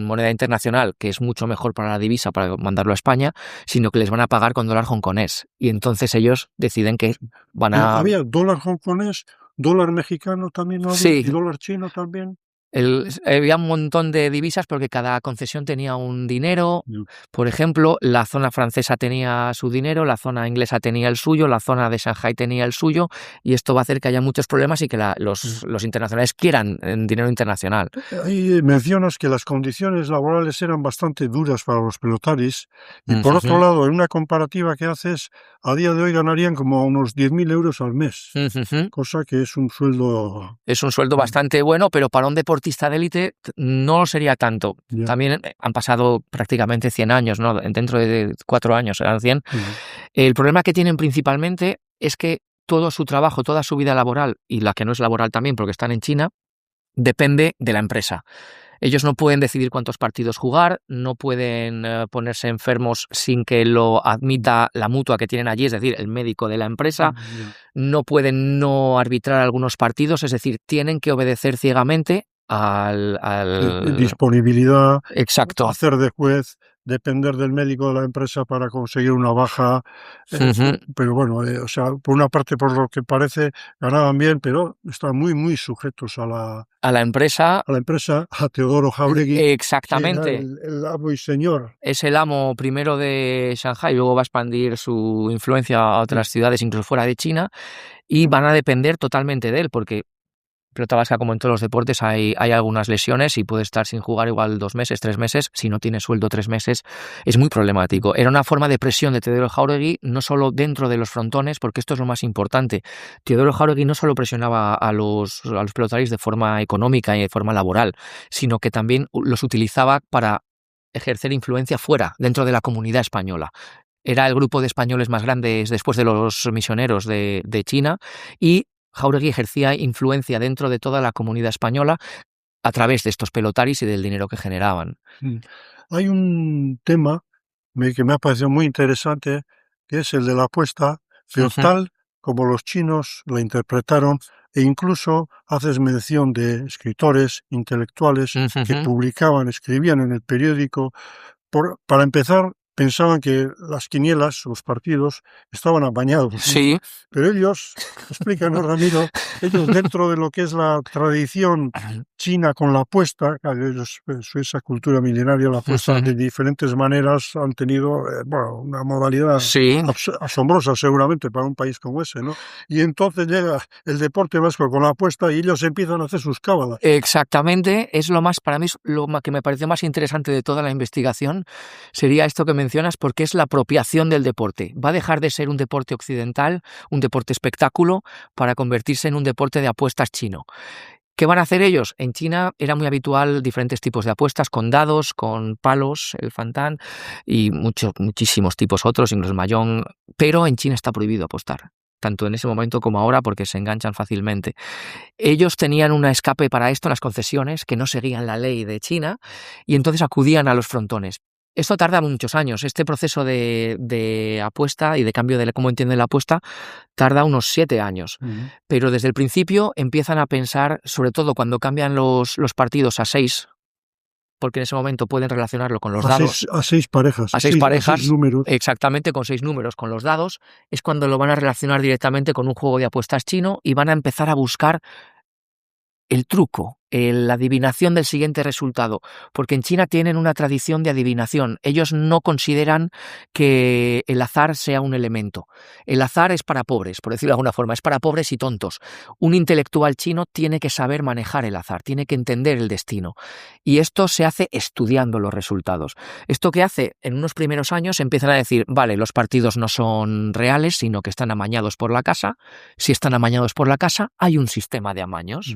moneda internacional, que es mucho mejor para la divisa, para mandarlo a España, sino que les van a pagar con dólar hongkonés. Y entonces ellos deciden que van a... ¿Había dólar hongkonés? ¿Dólar mexicano también no había? Sí. ¿Y dólar chino también? Había un montón de divisas porque cada concesión tenía un dinero. Por ejemplo, la zona francesa tenía su dinero, la zona inglesa tenía el suyo, la zona de Shanghái tenía el suyo, y esto va a hacer que haya muchos problemas y que los internacionales quieran dinero internacional. Ahí mencionas que las condiciones laborales eran bastante duras para los pelotaris y por otro lado, en una comparativa que haces, a día de hoy ganarían como unos 10.000 euros al mes, cosa que es un sueldo... Es un sueldo bastante bueno, pero para un deportista de élite no lo sería tanto. Yeah. También han pasado prácticamente 100 años, ¿no? Dentro de 4 años serán 100. El problema que tienen principalmente es que todo su trabajo, toda su vida laboral, y la que no es laboral también porque están en China, depende de la empresa. Ellos no pueden decidir cuántos partidos jugar, no pueden ponerse enfermos sin que lo admita la mutua que tienen allí, es decir, el médico de la empresa. No pueden no arbitrar algunos partidos, es decir, tienen que obedecer ciegamente al... Disponibilidad, exacto, hacer de juez, depender del médico de la empresa para conseguir una baja, pero bueno, o sea, por una parte, por lo que parece, ganaban bien, pero estaban muy, muy sujetos a la empresa. A Teodoro Jáuregui. Exactamente. El amo y señor. Es el amo primero de Shanghái, luego va a expandir su influencia a otras ciudades, incluso fuera de China, y van a depender totalmente de él, porque pelota vasca, como en todos los deportes, hay algunas lesiones y puede estar sin jugar igual 2 meses, 3 meses. Si no tiene sueldo 3 meses, es muy problemático. Era una forma de presión de Teodoro Jáuregui, no solo dentro de los frontones, porque esto es lo más importante. Teodoro Jáuregui no solo presionaba a los pelotaris de forma económica y de forma laboral, sino que también los utilizaba para ejercer influencia fuera, dentro de la comunidad española. Era el grupo de españoles más grandes después de los misioneros de China, y Jáuregui ejercía influencia dentro de toda la comunidad española a través de estos pelotaris y del dinero que generaban. Hay un tema que me ha parecido muy interesante, que es el de la apuesta, pero tal como los chinos la interpretaron, e incluso haces mención de escritores, intelectuales, que escribían en el periódico. Para empezar, pensaban que las quinielas, los partidos, estaban amañados. Sí. Pero ellos, explícanos, Ramiro, ellos dentro de lo que es la tradición china con la apuesta, ellos, esa cultura milenaria, la apuesta de diferentes maneras han tenido una modalidad asombrosa seguramente para un país como ese, ¿no? Y entonces llega el deporte vasco con la apuesta y ellos empiezan a hacer sus cábalas. Exactamente, es para mí lo que me pareció más interesante de toda la investigación, sería esto que mencionas, porque es la apropiación del deporte. Va a dejar de ser un deporte occidental, un deporte espectáculo, para convertirse en un deporte de apuestas chino. ¿Qué van a hacer ellos? En China era muy habitual diferentes tipos de apuestas, con dados, con palos, el fantán y muchísimos tipos otros, incluso el mahjong, pero en China está prohibido apostar, tanto en ese momento como ahora, porque se enganchan fácilmente. Ellos tenían un escape para esto en las concesiones, que no seguían la ley de China, y entonces acudían a los frontones. Esto tarda muchos años. Este proceso de apuesta y de cambio de cómo entienden la apuesta tarda unos 7 años. Pero desde el principio empiezan a pensar, sobre todo cuando cambian los partidos a 6, porque en ese momento pueden relacionarlo con los dados. A 6 parejas. A 6 parejas, 6 números. Exactamente, con 6 números, con los dados, es cuando lo van a relacionar directamente con un juego de apuestas chino y van a empezar a buscar el truco, la adivinación del siguiente resultado, porque en China tienen una tradición de adivinación. Ellos no consideran que el azar sea un elemento. El azar es para pobres, por decirlo de alguna forma, es para pobres y tontos. Un intelectual chino tiene que saber manejar el azar, tiene que entender el destino. Y esto se hace estudiando los resultados. Esto que hace, en unos primeros años empiezan a decir, vale, los partidos no son reales, sino que están amañados por la casa. Si están amañados por la casa, hay un sistema de amaños.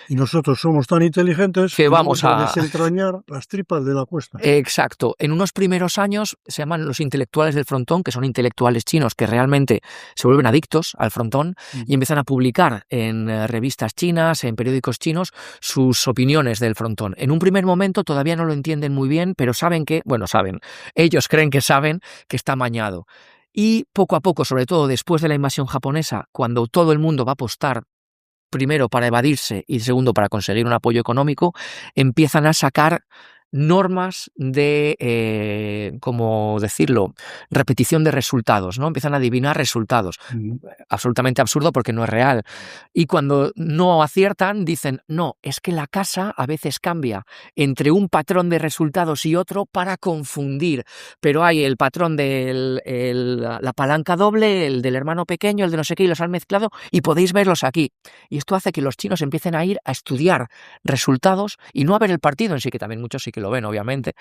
Y nosotros somos tan inteligentes que vamos a desentrañar las tripas de la apuesta. Exacto. En unos primeros años se llaman los intelectuales del frontón, que son intelectuales chinos que realmente se vuelven adictos al frontón y empiezan a publicar en revistas chinas, en periódicos chinos, sus opiniones del frontón. En un primer momento todavía no lo entienden muy bien, pero ellos creen que saben que está amañado. Y poco a poco, sobre todo después de la invasión japonesa, cuando todo el mundo va a apostar, primero para evadirse y segundo para conseguir un apoyo económico, empiezan a sacar normas de, ¿cómo decirlo?, repetición de resultados, ¿no? Empiezan a adivinar resultados. Absolutamente absurdo porque no es real. Y cuando no aciertan, dicen, no, es que la casa a veces cambia entre un patrón de resultados y otro para confundir. Pero hay el patrón de la palanca doble, el del hermano pequeño, el de no sé qué, y los han mezclado y podéis verlos aquí. Y esto hace que los chinos empiecen a ir a estudiar resultados y no a ver el partido en sí, que también muchos sí que lo ven, obviamente,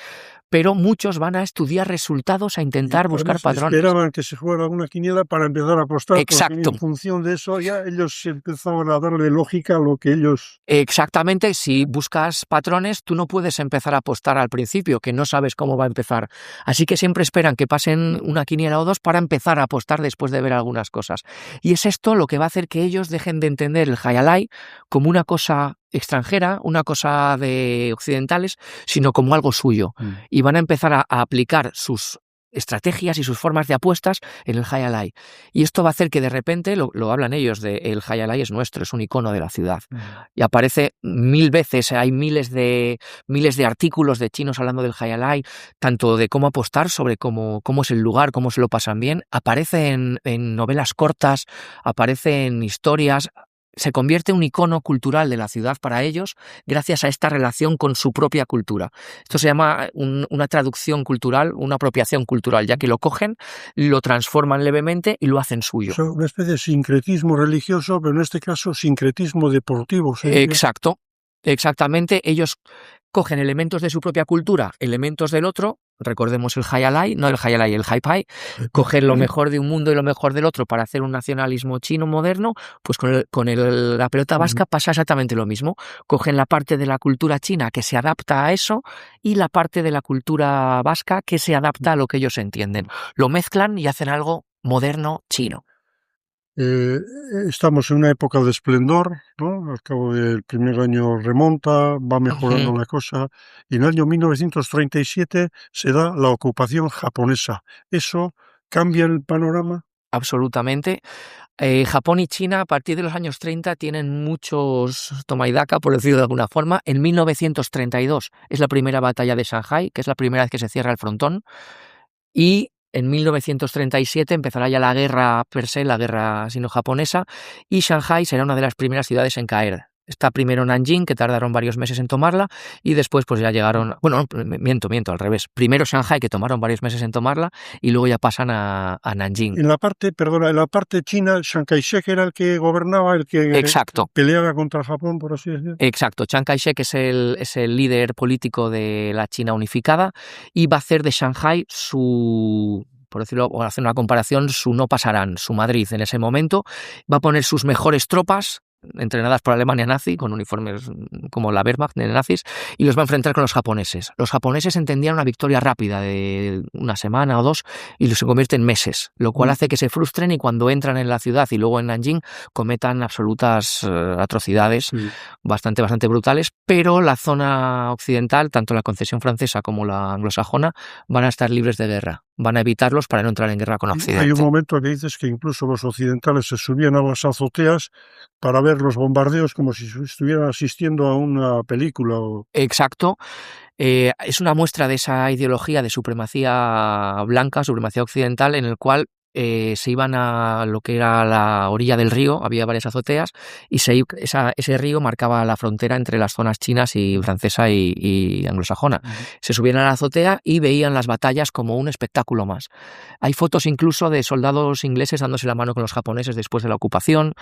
pero muchos van a estudiar resultados, a intentar buscar patrones. Esperaban que se fuera una quiniela para empezar a apostar. Exacto. En función de eso ya ellos empezaban a darle lógica a lo que ellos... Exactamente. Si buscas patrones, tú no puedes empezar a apostar al principio, que no sabes cómo va a empezar. Así que siempre esperan que pasen una quiniela o dos para empezar a apostar después de ver algunas cosas. Y es esto lo que va a hacer que ellos dejen de entender el Hayalai como una cosa extranjera, una cosa de occidentales, sino como algo suyo. Y van a empezar a aplicar sus estrategias y sus formas de apuestas en el Hayalai. Y esto va a hacer que de repente, lo hablan ellos, el Hayalai es nuestro, es un icono de la ciudad. Y aparece 1000 veces, hay miles de artículos de chinos hablando del Hayalai, tanto de cómo apostar, sobre cómo es el lugar, cómo se lo pasan bien. Aparece en novelas cortas, aparece en historias. se convierte en un icono cultural de la ciudad para ellos gracias a esta relación con su propia cultura. Esto se llama una traducción cultural, una apropiación cultural, ya que lo cogen, lo transforman levemente y lo hacen suyo. O sea, una especie de sincretismo religioso, pero en este caso sincretismo deportivo. ¿Sí? Exacto, exactamente. Ellos cogen elementos de su propia cultura, elementos del otro. Recordemos el Hayalai, no el Hayalai, el Haipai, coger lo mejor de un mundo y lo mejor del otro para hacer un nacionalismo chino moderno, pues la pelota vasca pasa exactamente lo mismo. Cogen la parte de la cultura china que se adapta a eso y la parte de la cultura vasca que se adapta a lo que ellos entienden. Lo mezclan y hacen algo moderno chino. Estamos en una época de esplendor, ¿no? Al cabo del primer año remonta, va mejorando la cosa, y en el año 1937 se da la ocupación japonesa. ¿Eso cambia el panorama? Absolutamente. Japón y China a partir de los años 30 tienen muchos toma y daca, por decirlo de alguna forma. En 1932 es la primera batalla de Shanghái, que es la primera vez que se cierra el frontón, y en 1937 empezará ya la guerra per se, la guerra sino-japonesa, y Shanghái será una de las primeras ciudades en caer. Está primero Nanjing, que tardaron varios meses en tomarla, y después pues ya llegaron... Bueno, miento, al revés. Primero Shanghái, que tomaron varios meses en tomarla, y luego ya pasan a Nanjing. En la parte china, Chiang Kai-shek era el que gobernaba, el que Exacto. Peleaba contra Japón, por así decirlo. Exacto. Chiang Kai-shek es el líder político de la China unificada y va a hacer de Shanghái su... por decirlo, o hacer una comparación, su no pasarán, su Madrid en ese momento. Va a poner sus mejores tropas, entrenadas por Alemania nazi, con uniformes como la Wehrmacht de nazis, y los va a enfrentar con los japoneses. Los japoneses entendían una victoria rápida de una semana o dos y se convierte en meses, lo cual hace que se frustren y cuando entran en la ciudad y luego en Nanjing cometan absolutas atrocidades bastante brutales, pero la zona occidental, tanto la concesión francesa como la anglosajona, van a estar libres de guerra. Van a evitarlos para no entrar en guerra con Occidente. Hay un momento que dices que incluso los occidentales se subían a las azoteas para ver los bombardeos como si estuvieran asistiendo a una película. Exacto. Es una muestra de esa ideología de supremacía blanca, supremacía occidental, en el cual se iban a lo que era la orilla del río, había varias azoteas, y ese río marcaba la frontera entre las zonas chinas y francesa y anglosajona. Se subían a la azotea y veían las batallas como un espectáculo más. Hay fotos incluso de soldados ingleses dándose la mano con los japoneses después de la ocupación,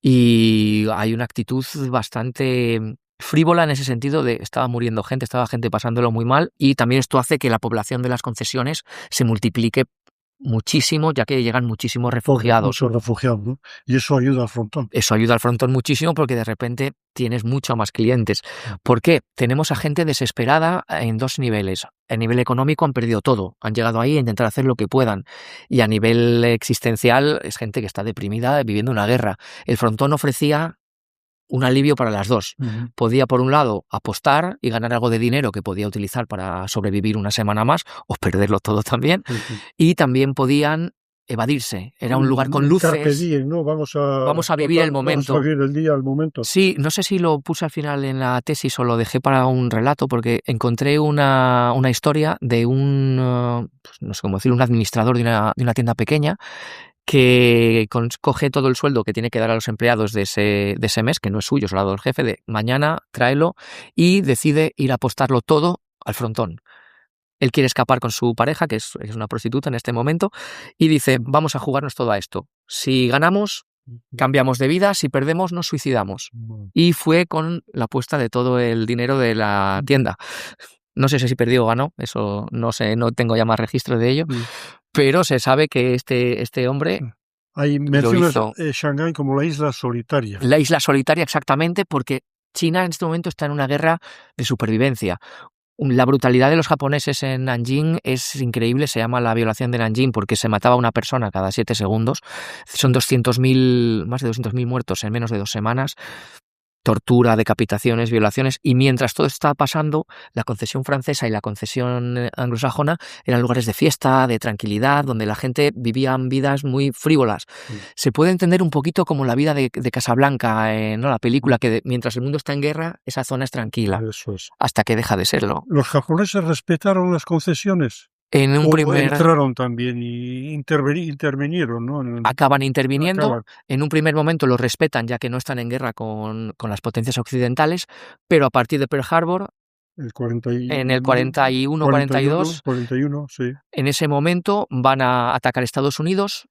y hay una actitud bastante frívola en ese sentido de estaba muriendo gente, estaba gente pasándolo muy mal, y también esto hace que la población de las concesiones se multiplique muchísimo, ya que llegan muchísimos refugiados. Muchos refugiados, ¿no? Y eso ayuda al frontón. Eso ayuda al frontón muchísimo porque de repente tienes mucho más clientes. ¿Por qué? Tenemos a gente desesperada en dos niveles. A nivel económico han perdido todo, han llegado ahí a intentar hacer lo que puedan. Y a nivel existencial es gente que está deprimida viviendo una guerra. El frontón ofrecía un alivio para las dos. Podía, por un lado, apostar y ganar algo de dinero que podía utilizar para sobrevivir una semana más o perderlo todo también. Y también podían evadirse. Era un lugar con luces. Carpe diem, ¿no? Vamos a vivir el momento. Vamos a vivir el día al momento. Sí, no sé si lo puse al final en la tesis o lo dejé para un relato, porque encontré una historia de no sé cómo decir, un administrador de una tienda pequeña que coge todo el sueldo que tiene que dar a los empleados de ese mes, que no es suyo, se lo ha dado el jefe, de mañana tráelo, y decide ir a apostarlo todo al frontón. Él quiere escapar con su pareja, que es una prostituta en este momento, y dice, vamos a jugarnos todo a esto. Si ganamos, cambiamos de vida, si perdemos, nos suicidamos. Y fue con la apuesta de todo el dinero de la tienda. No sé si perdió o ganó, eso no sé, no tengo ya más registro de ello, pero se sabe que este hombre... Hay menciones Shanghái como la isla solitaria. La isla solitaria, exactamente, porque China en este momento está en una guerra de supervivencia. La brutalidad de los japoneses en Nanjing es increíble, se llama la violación de Nanjing porque se mataba a una persona cada 7 segundos. Son más de 200.000 muertos en menos de 2 semanas. Tortura, decapitaciones, violaciones, y mientras todo está pasando, la concesión francesa y la concesión anglosajona eran lugares de fiesta, de tranquilidad, donde la gente vivía vidas muy frívolas. Se puede entender un poquito como la vida de Casablanca, ¿no? La película, que mientras el mundo está en guerra, esa zona es tranquila, Eso es. hasta que deja de serlo. ¿Los japoneses respetaron las concesiones? En un O primer entraron también y intervinieron, ¿no? acaban interviniendo. Acaban. En un primer momento los respetan, ya que no están en guerra con las potencias occidentales, pero a partir de Pearl Harbor, El 40 en el y, 41, 42, 41, sí. en ese momento van a atacar a Estados Unidos.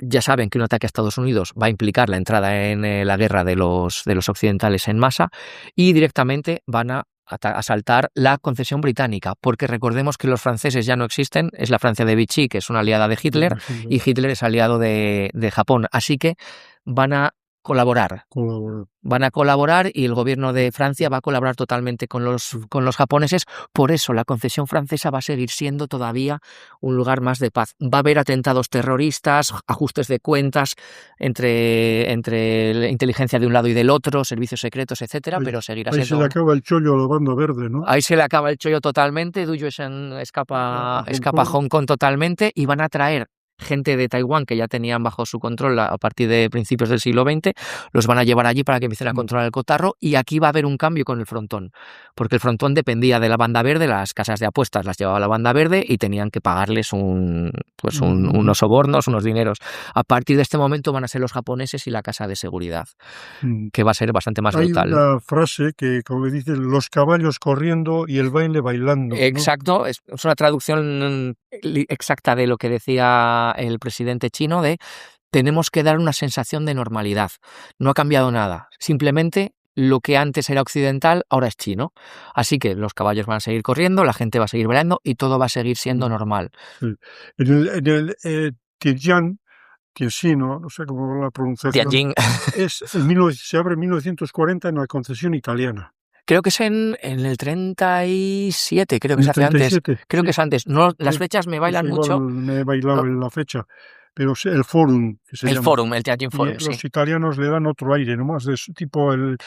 Ya saben que un ataque a Estados Unidos va a implicar la entrada en la guerra de los occidentales en masa, y directamente van a asaltar la concesión británica, porque recordemos que los franceses ya no existen, es la Francia de Vichy, que es una aliada de Hitler, y Hitler es aliado de Japón, así que van a colaborar. Van a colaborar, y el gobierno de Francia va a colaborar totalmente con los japoneses. Por eso la concesión francesa va a seguir siendo todavía un lugar más de paz. Va a haber atentados terroristas, ajustes de cuentas entre la inteligencia de un lado y del otro, servicios secretos, etcétera, pero seguirá siendo... Ahí se le acaba el chollo a la banda verde, ¿no? Ahí se le acaba el chollo totalmente. Du Yuezhan escapa a Hong Kong totalmente, y van a traer gente de Taiwán que ya tenían bajo su control a partir de principios del siglo XX, los van a llevar allí para que empiecen a controlar el cotarro, y aquí va a haber un cambio con el frontón, porque el frontón dependía de la banda verde, las casas de apuestas las llevaba la banda verde y tenían que pagarles unos sobornos, unos dineros. A partir de este momento van a ser los japoneses y la casa de seguridad, que va a ser bastante más brutal. Hay una frase que, como dice, los caballos corriendo y el baile bailando, ¿no? Exacto, es una traducción exacta de lo que decía el presidente chino, de tenemos que dar una sensación de normalidad. No ha cambiado nada, simplemente lo que antes era occidental ahora es chino. Así que los caballos van a seguir corriendo, la gente va a seguir bailando y todo va a seguir siendo normal. Sí. En el Tianjin, no sé cómo la pronunciación, Tianjin. Se abre en 1940 en la concesión italiana. Creo que es en el 37, creo que se hace antes. Creo que es antes. No, las fechas me bailan mucho. Me he bailado en la fecha, pero el Forum, que se llama. El Forum, el Tianjin Forum, sí. Los italianos le dan otro aire, nomás de tipo el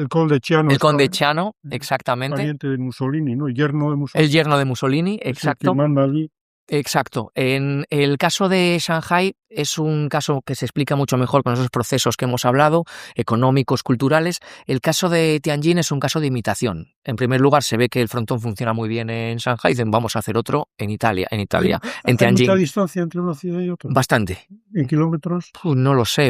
Conde Ciano. El Conde Ciano, exactamente. Pariente de Mussolini, ¿no? El yerno de Mussolini. El yerno de Mussolini, exacto. El que manda allí. Exacto. En el caso de Shanghái es un caso que se explica mucho mejor con esos procesos que hemos hablado, económicos, culturales. El caso de Tianjin es un caso de imitación. En primer lugar, se ve que el frontón funciona muy bien en Shanghái, dicen vamos a hacer otro en Italia, en Tianjin. ¿Hay mucha distancia entre una ciudad y otra? Bastante. ¿En kilómetros? Pues no lo sé,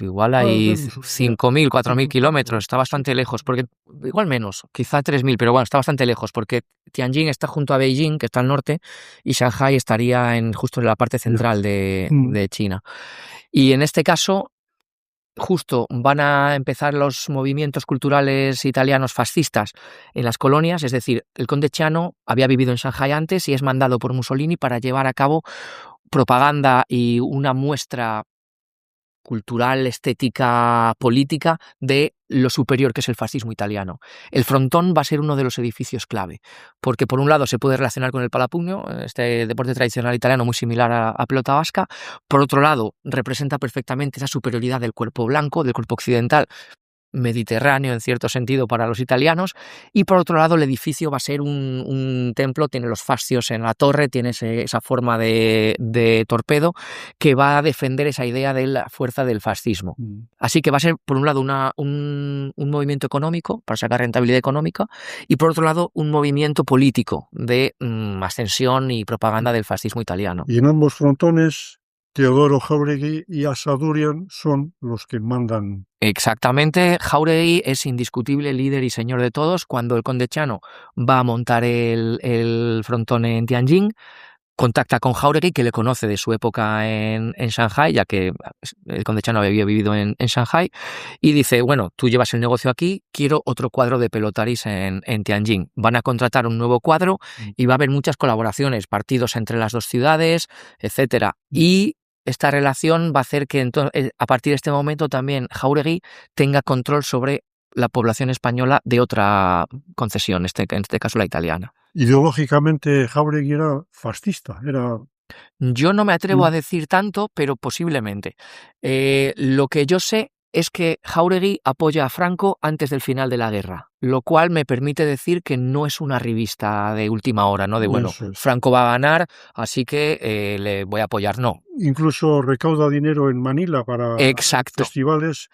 igual hay 5.000, 4.000 kilómetros, está bastante lejos, porque igual menos, quizá 3.000, pero bueno, está bastante lejos, porque Tianjin está junto a Beijing, que está al norte, y Shanghái estaría justo en la parte central de China. Y en este caso, justo van a empezar los movimientos culturales italianos fascistas en las colonias, es decir, el conde Ciano había vivido en Shanghái antes y es mandado por Mussolini para llevar a cabo propaganda y una muestra cultural, estética, política de lo superior que es el fascismo italiano. El frontón va a ser uno de los edificios clave, porque por un lado se puede relacionar con el palapugno, este deporte tradicional italiano muy similar a pelota vasca. Por otro lado, representa perfectamente esa superioridad del cuerpo blanco, del cuerpo occidental, mediterráneo en cierto sentido para los italianos, y por otro lado el edificio va a ser un templo, tiene los fascios en la torre, tiene esa forma de torpedo que va a defender esa idea de la fuerza del fascismo. Así que va a ser por un lado un movimiento económico para sacar rentabilidad económica, y por otro lado un movimiento político de ascensión y propaganda del fascismo italiano. Y en ambos frontones Teodoro Jáuregui y Asadurian son los que mandan. Exactamente, Jáuregui es indiscutible líder y señor de todos. Cuando el conde Ciano va a montar el frontón en Tianjin, contacta con Jáuregui, que le conoce de su época en Shanghái, ya que el conde Ciano había vivido en Shanghái, y dice, bueno, tú llevas el negocio aquí, quiero otro cuadro de pelotaris en Tianjin. Van a contratar un nuevo cuadro y va a haber muchas colaboraciones, partidos entre las dos ciudades, etcétera. Y esta relación va a hacer que a partir de este momento también Jáuregui tenga control sobre la población española de otra concesión, en este caso la italiana. Ideológicamente Jáuregui era fascista, Yo no me atrevo a decir tanto, pero posiblemente. Lo que yo sé es que Jáuregui apoya a Franco antes del final de la guerra, lo cual me permite decir que no es una revista de última hora, ¿no? De bueno, Franco va a ganar, así que le voy a apoyar, no. Incluso recauda dinero en Manila para festivales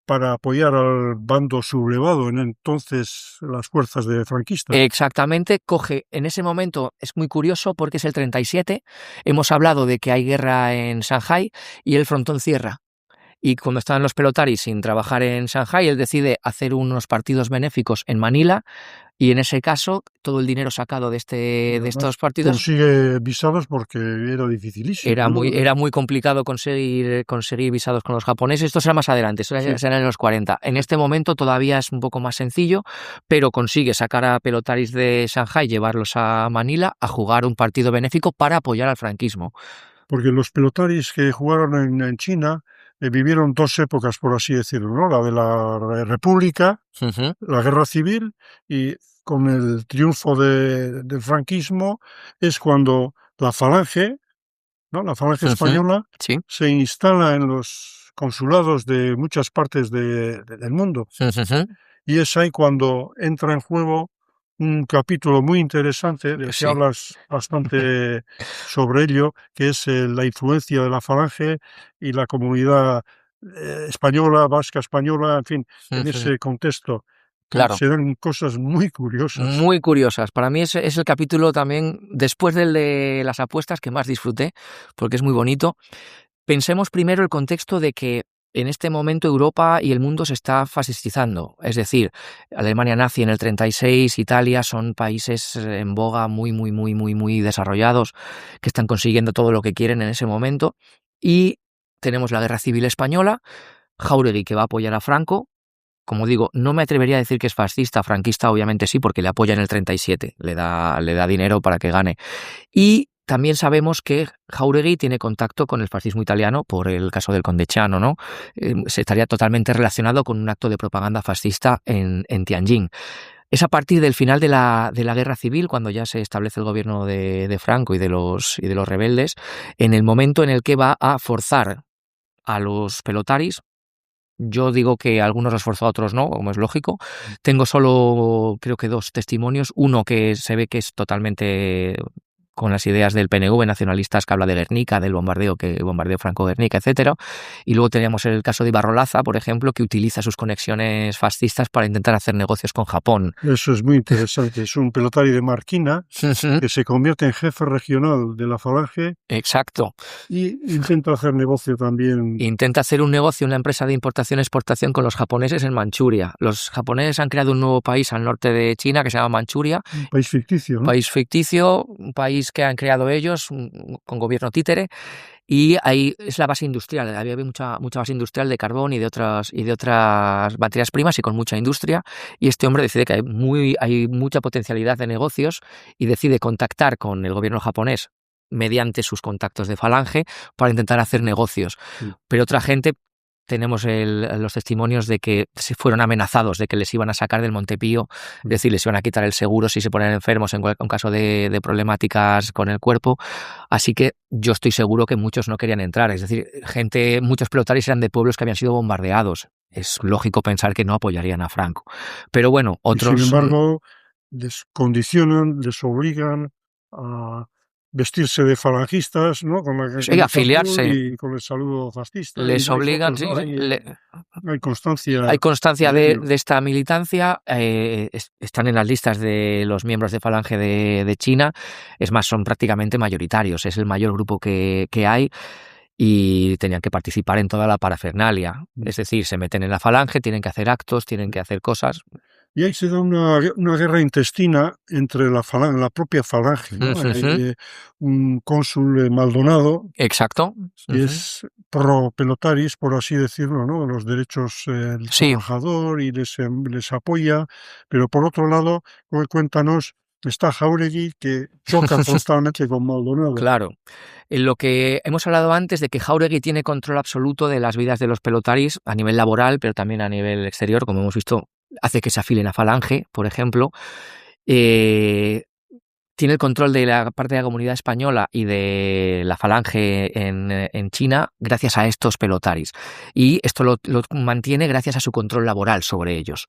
para apoyar al bando sublevado, en entonces las fuerzas de franquistas. Exactamente, coge en ese momento, es muy curioso porque es el 37, hemos hablado de que hay guerra en Shanghái y el frontón cierra. Y cuando estaban los pelotaris sin trabajar en Shanghái, él decide hacer unos partidos benéficos en Manila y en ese caso todo el dinero sacado de estos partidos consigue visados porque era dificilísimo. era muy complicado conseguir visados con los japoneses. Esto será más adelante, esto será en los 40. En este momento todavía es un poco más sencillo, pero consigue sacar a pelotaris de Shanghái, llevarlos a Manila a jugar un partido benéfico para apoyar al franquismo. Porque los pelotaris que jugaron en China vivieron dos épocas, por así decirlo, ¿no? La de la República, la Guerra Civil, y con el triunfo del franquismo es cuando la Falange, ¿no? La Falange española se instala en los consulados de muchas partes del mundo. Y es ahí cuando entra en juego un capítulo muy interesante, del que hablas bastante sobre ello, que es la influencia de la Falange y la comunidad española, vasca española, en fin, en ese contexto. Claro. Se dan cosas muy curiosas. Muy curiosas. Para mí es el capítulo también, después del de las apuestas, que más disfruté, porque es muy bonito. Pensemos primero el contexto de que en este momento Europa y el mundo se está fascistizando. Es decir, Alemania nazi en el 36, Italia, son países en boga muy desarrollados, que están consiguiendo todo lo que quieren en ese momento. Y tenemos la Guerra Civil Española, Jáuregui que va a apoyar a Franco. Como digo, no me atrevería a decir que es fascista, franquista obviamente sí, porque le apoya en el 37, le da dinero para que gane. Y también sabemos que Jáuregui tiene contacto con el fascismo italiano por el caso del Conde Ciano, ¿no? Se estaría totalmente relacionado con un acto de propaganda fascista en Tianjin. Es a partir del final de la Guerra Civil, cuando ya se establece el gobierno de Franco y de los rebeldes, en el momento en el que va a forzar a los pelotaris. Yo digo que algunos los forzó, a otros no, como es lógico. Tengo solo, creo que 2 testimonios. Uno que se ve que es totalmente con las ideas del PNV, nacionalistas, que habla de Guernica, del bombardeo Franco-Guernica, etcétera. Y luego teníamos el caso de Ibarra Laza, por ejemplo, que utiliza sus conexiones fascistas para intentar hacer negocios con Japón. Eso es muy interesante. Es un pelotari de Marquina que se convierte en jefe regional de la Falange. Exacto. Y intenta hacer negocio también. Intenta hacer un negocio, una empresa de importación-exportación con los japoneses en Manchuria. Los japoneses han creado un nuevo país al norte de China que se llama Manchuria. Un país ficticio, ¿no? País ficticio, un país que han creado ellos con gobierno títere, y ahí es la base industrial. Había mucha base industrial de carbón y de otras materias primas y con mucha industria, y este hombre decide que hay mucha potencialidad de negocios y decide contactar con el gobierno japonés mediante sus contactos de Falange para intentar hacer negocios. Pero otra gente, tenemos los testimonios de que se fueron amenazados de que les iban a sacar del Montepío, es decir, les iban a quitar el seguro si se ponen enfermos en caso de problemáticas con el cuerpo. Así que yo estoy seguro que muchos no querían entrar. Es decir, muchos pelotaris eran de pueblos que habían sido bombardeados. Es lógico pensar que no apoyarían a Franco. Pero bueno, otros... Y sin embargo, les condicionan, les obligan a vestirse de falangistas, ¿no? Con la afiliarse y con el saludo fascista. Les obligan, fotos, ¿no? Hay constancia. Hay constancia de esta militancia. Están en las listas de los miembros de Falange de China. Es más, son prácticamente mayoritarios. Es el mayor grupo que hay. Y tenían que participar en toda la parafernalia. Es decir, se meten en la Falange, tienen que hacer actos, tienen que hacer cosas. Y ahí se da una guerra intestina entre la propia Falange, ¿no? Hay un cónsul Maldonado. Exacto. Que es pro pelotaris, por así decirlo, ¿no? Los derechos del trabajador, y les apoya. Pero por otro lado, cuéntanos, está Jáuregui, que choca totalmente con Maldonado. Claro. En lo que hemos hablado antes de que Jáuregui tiene control absoluto de las vidas de los pelotaris a nivel laboral, pero también a nivel exterior, como hemos visto, hace que se afilen a Falange, por ejemplo. Tiene el control de la parte de la comunidad española y de la Falange en China gracias a estos pelotaris. Y esto lo mantiene gracias a su control laboral sobre ellos.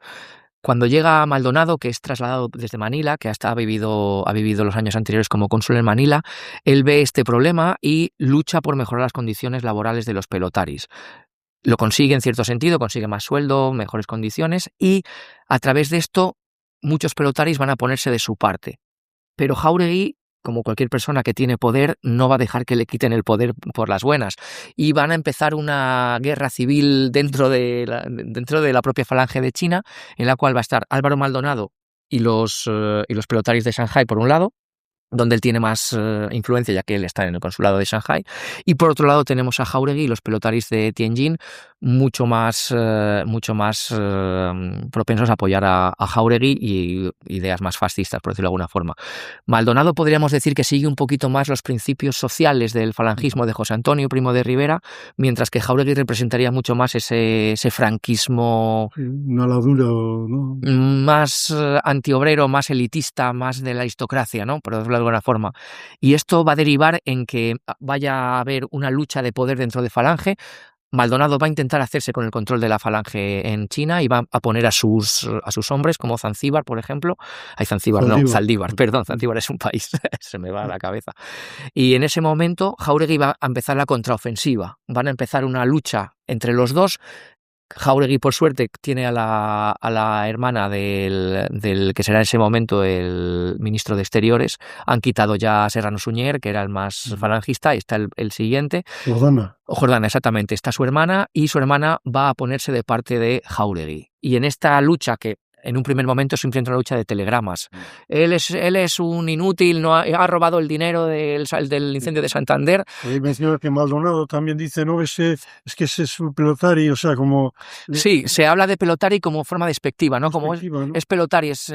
Cuando llega Maldonado, que es trasladado desde Manila, que ha vivido los años anteriores como cónsul en Manila, él ve este problema y lucha por mejorar las condiciones laborales de los pelotaris. Lo consigue en cierto sentido, consigue más sueldo, mejores condiciones y a través de esto muchos pelotaris van a ponerse de su parte. Pero Jáuregui, como cualquier persona que tiene poder, no va a dejar que le quiten el poder por las buenas. Y van a empezar una guerra civil dentro de la propia falange de China, en la cual va a estar Álvaro Maldonado y los pelotaris de Shanghái por un lado, donde él tiene más influencia, ya que él está en el consulado de Shanghái. Y por otro lado tenemos a Jáuregui y los pelotaris de Tianjin, mucho más propensos a apoyar a Jáuregui y ideas más fascistas, por decirlo de alguna forma. Maldonado podríamos decir que sigue un poquito más los principios sociales del falangismo de José Antonio Primo de Rivera, mientras que Jáuregui representaría mucho más ese franquismo, una ladura, ¿no? Más antiobrero, más elitista, más de la aristocracia, ¿no? Por decirlo de alguna forma. Y esto va a derivar en que vaya a haber una lucha de poder dentro de Falange. Maldonado va a intentar hacerse con el control de la Falange en China y va a poner a sus hombres, como Zanzíbar, por ejemplo. Zaldívar, perdón, Zanzíbar es un país, se me va a la cabeza. Y en ese momento Jáuregui va a empezar la contraofensiva. Van a empezar una lucha entre los dos. Jáuregui, por suerte, tiene a la hermana del que será en ese momento el ministro de Exteriores. Han quitado ya a Serrano Suñer, que era el más falangista, y está el siguiente. Jordana, exactamente. Está su hermana, y su hermana va a ponerse de parte de Jáuregui. Y en esta lucha, que en un primer momento es simplemente una lucha de telegramas. Él es un inútil, no ha robado el dinero del incendio de Santander. Ahí menciona que Maldonado también dice, no, es que ese es un pelotari, o sea, como... Sí, se habla de pelotari como forma despectiva, ¿no? Como es pelotari, es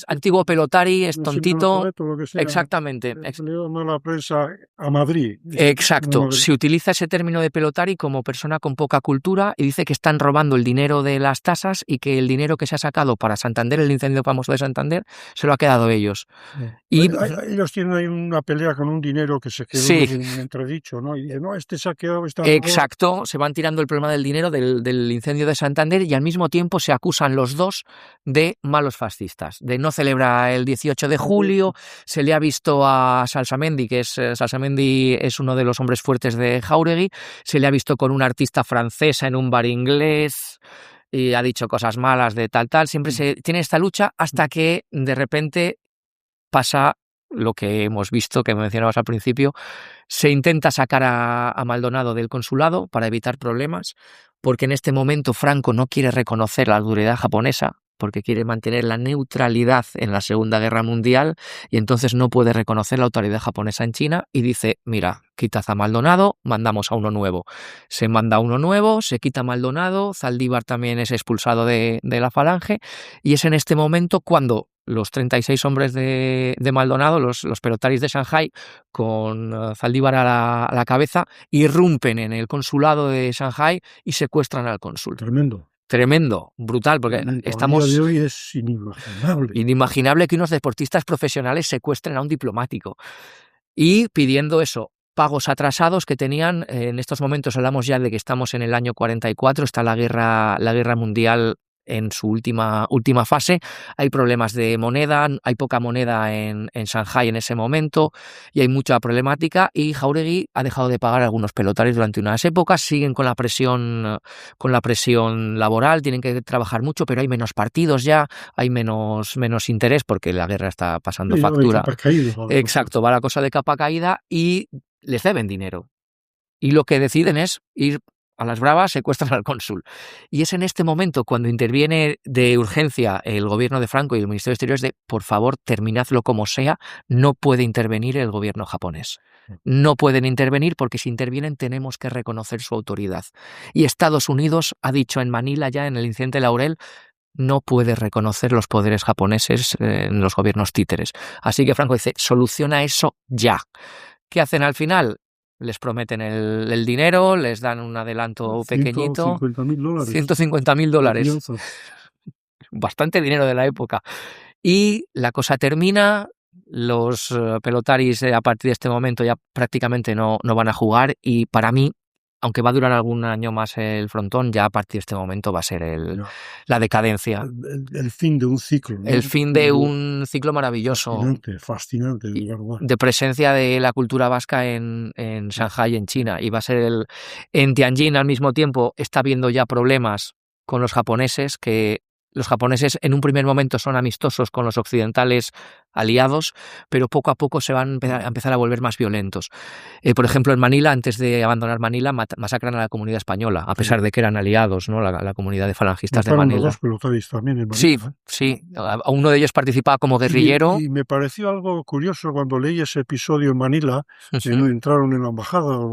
antiguo pelotari, es tontito. Exactamente. Le la prensa a Madrid. Exacto. Se utiliza ese término de pelotari como persona con poca cultura y dice que están robando el dinero de las tasas y que el dinero que se ha sacado para Santander, el incendio famoso de Santander, se lo ha quedado ellos. Y ellos tienen ahí una pelea con un dinero que se quedó en entredicho, ¿no? Y dicen, no, este se ha quedado... Exacto, se van tirando el problema del dinero del incendio de Santander y al mismo tiempo se acusan los dos de malos fascistas, de no celebrar el 18 de julio, se le ha visto a Salsamendi, Salsamendi es uno de los hombres fuertes de Jáuregui, se le ha visto con una artista francesa en un bar inglés y ha dicho cosas malas de tal, siempre se tiene esta lucha hasta que de repente pasa lo que hemos visto, que mencionabas al principio. Se intenta sacar a Maldonado del consulado para evitar problemas, porque en este momento Franco no quiere reconocer la autoridad japonesa, porque quiere mantener la neutralidad en la Segunda Guerra Mundial y entonces no puede reconocer la autoridad japonesa en China y dice, mira, quitad a Maldonado, mandamos a uno nuevo. Se manda a uno nuevo, se quita a Maldonado, Zaldívar también es expulsado de la Falange y es en este momento cuando los 36 hombres de Maldonado, los pelotaris de Shanghái, con Zaldívar a la cabeza, irrumpen en el consulado de Shanghái y secuestran al cónsul. Tremendo, brutal, porque estamos... A día de hoy es inimaginable. Inimaginable que unos deportistas profesionales secuestren a un diplomático. Y pidiendo eso, pagos atrasados que tenían, en estos momentos hablamos ya de que estamos en el año 44, está la guerra mundial en su última fase, hay problemas de moneda, hay poca moneda en Shanghái en ese momento y hay mucha problemática y Jáuregui ha dejado de pagar a algunos pelotaris durante unas épocas, siguen con la presión laboral, tienen que trabajar mucho, pero hay menos partidos ya, hay menos interés porque la guerra está pasando factura. Exacto, va la cosa de capa caída y les deben dinero. Y lo que deciden es ir a las bravas, secuestran al cónsul. Y es en este momento cuando interviene de urgencia el gobierno de Franco y el Ministerio de Exteriores de, por favor, terminadlo como sea, no puede intervenir el gobierno japonés. No pueden intervenir porque si intervienen tenemos que reconocer su autoridad. Y Estados Unidos ha dicho en Manila ya en el incidente Laurel, no puede reconocer los poderes japoneses en los gobiernos títeres. Así que Franco dice, soluciona eso ya. ¿Qué hacen al final? Les prometen el dinero, les dan un adelanto pequeñito. $150,000. Bastante dinero de la época. Y la cosa termina, los pelotaris a partir de este momento ya prácticamente no van a jugar y para mí aunque va a durar algún año más el frontón, ya a partir de este momento va a ser la decadencia. El fin de un ciclo, ¿no? El fin de un ciclo maravilloso. Fascinante, de verdad. De presencia de la cultura vasca en Shanghái, en China. Y va a ser en Tianjin al mismo tiempo está habiendo ya problemas con los japoneses, que los japoneses en un primer momento son amistosos con los occidentales aliados, pero poco a poco se van a empezar a volver más violentos. Por ejemplo, en Manila, antes de abandonar Manila, masacran a la comunidad española, a pesar de que eran aliados, ¿no? La comunidad de falangistas Mataron de Manila. A dos pelotaris también en Manila. Sí, sí. Uno de ellos participaba como guerrillero. Y me pareció algo curioso cuando leí ese episodio en Manila, que no entraron en la embajada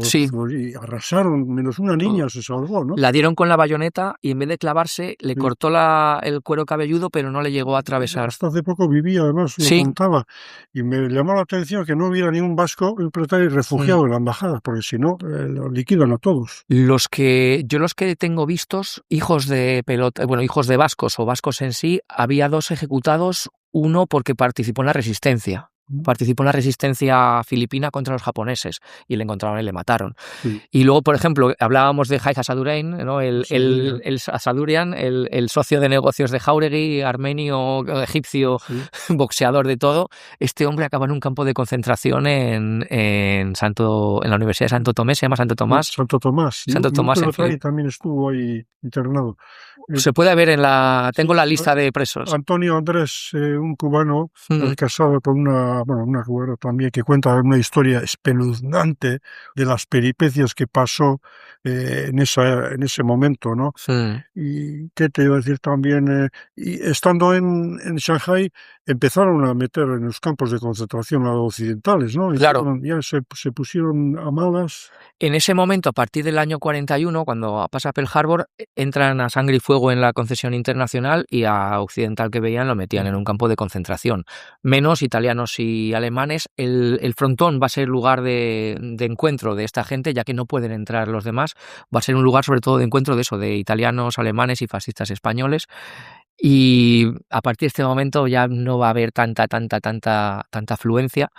y arrasaron, menos una niña se salvó, ¿no? La dieron con la bayoneta y en vez de clavarse le cortó el cuero cabelludo, pero no le llegó a atravesar. Hasta hace poco vivía, además, lo contaba. Y me llamó la atención que no hubiera ningún vasco, un pelotari refugiado en la embajada, porque si no, lo liquidan a todos. Yo los que tengo vistos, hijos de vascos o vascos en sí, había 2 ejecutados, uno porque participó en la resistencia. Participó en la resistencia filipina contra los japoneses y le encontraron y le mataron. Sí. Y luego, por ejemplo, hablábamos de Haig Asadurian, ¿no? el Asadurian, el socio de negocios de Jáuregui, armenio, egipcio, boxeador de todo. Este hombre acaba en un campo de concentración en la Universidad de Santo Tomé, se llama Santo Tomás. Santo Tomás. Santo Tomás en también estuvo ahí internado. Se puede ver tengo la lista de presos. Antonio Andrés, un cubano, casado con una cubana también, que cuenta una historia espeluznante de las peripecias que pasó en ese momento, ¿no? Sí. Y qué te iba a decir también, y estando en Shanghái, empezaron a meter en los campos de concentración a los occidentales, ¿no? Claro. Ya se pusieron a malas. En ese momento, a partir del año 41, cuando pasa Pearl Harbor, entran a sangre y fuego en la concesión internacional y a occidental que veían lo metían en un campo de concentración. Menos italianos y alemanes. El frontón va a ser el lugar de encuentro de esta gente, ya que no pueden entrar los demás. Va a ser un lugar sobre todo de encuentro de italianos, alemanes y fascistas españoles. Y a partir de este momento ya no va a haber tanta afluencia,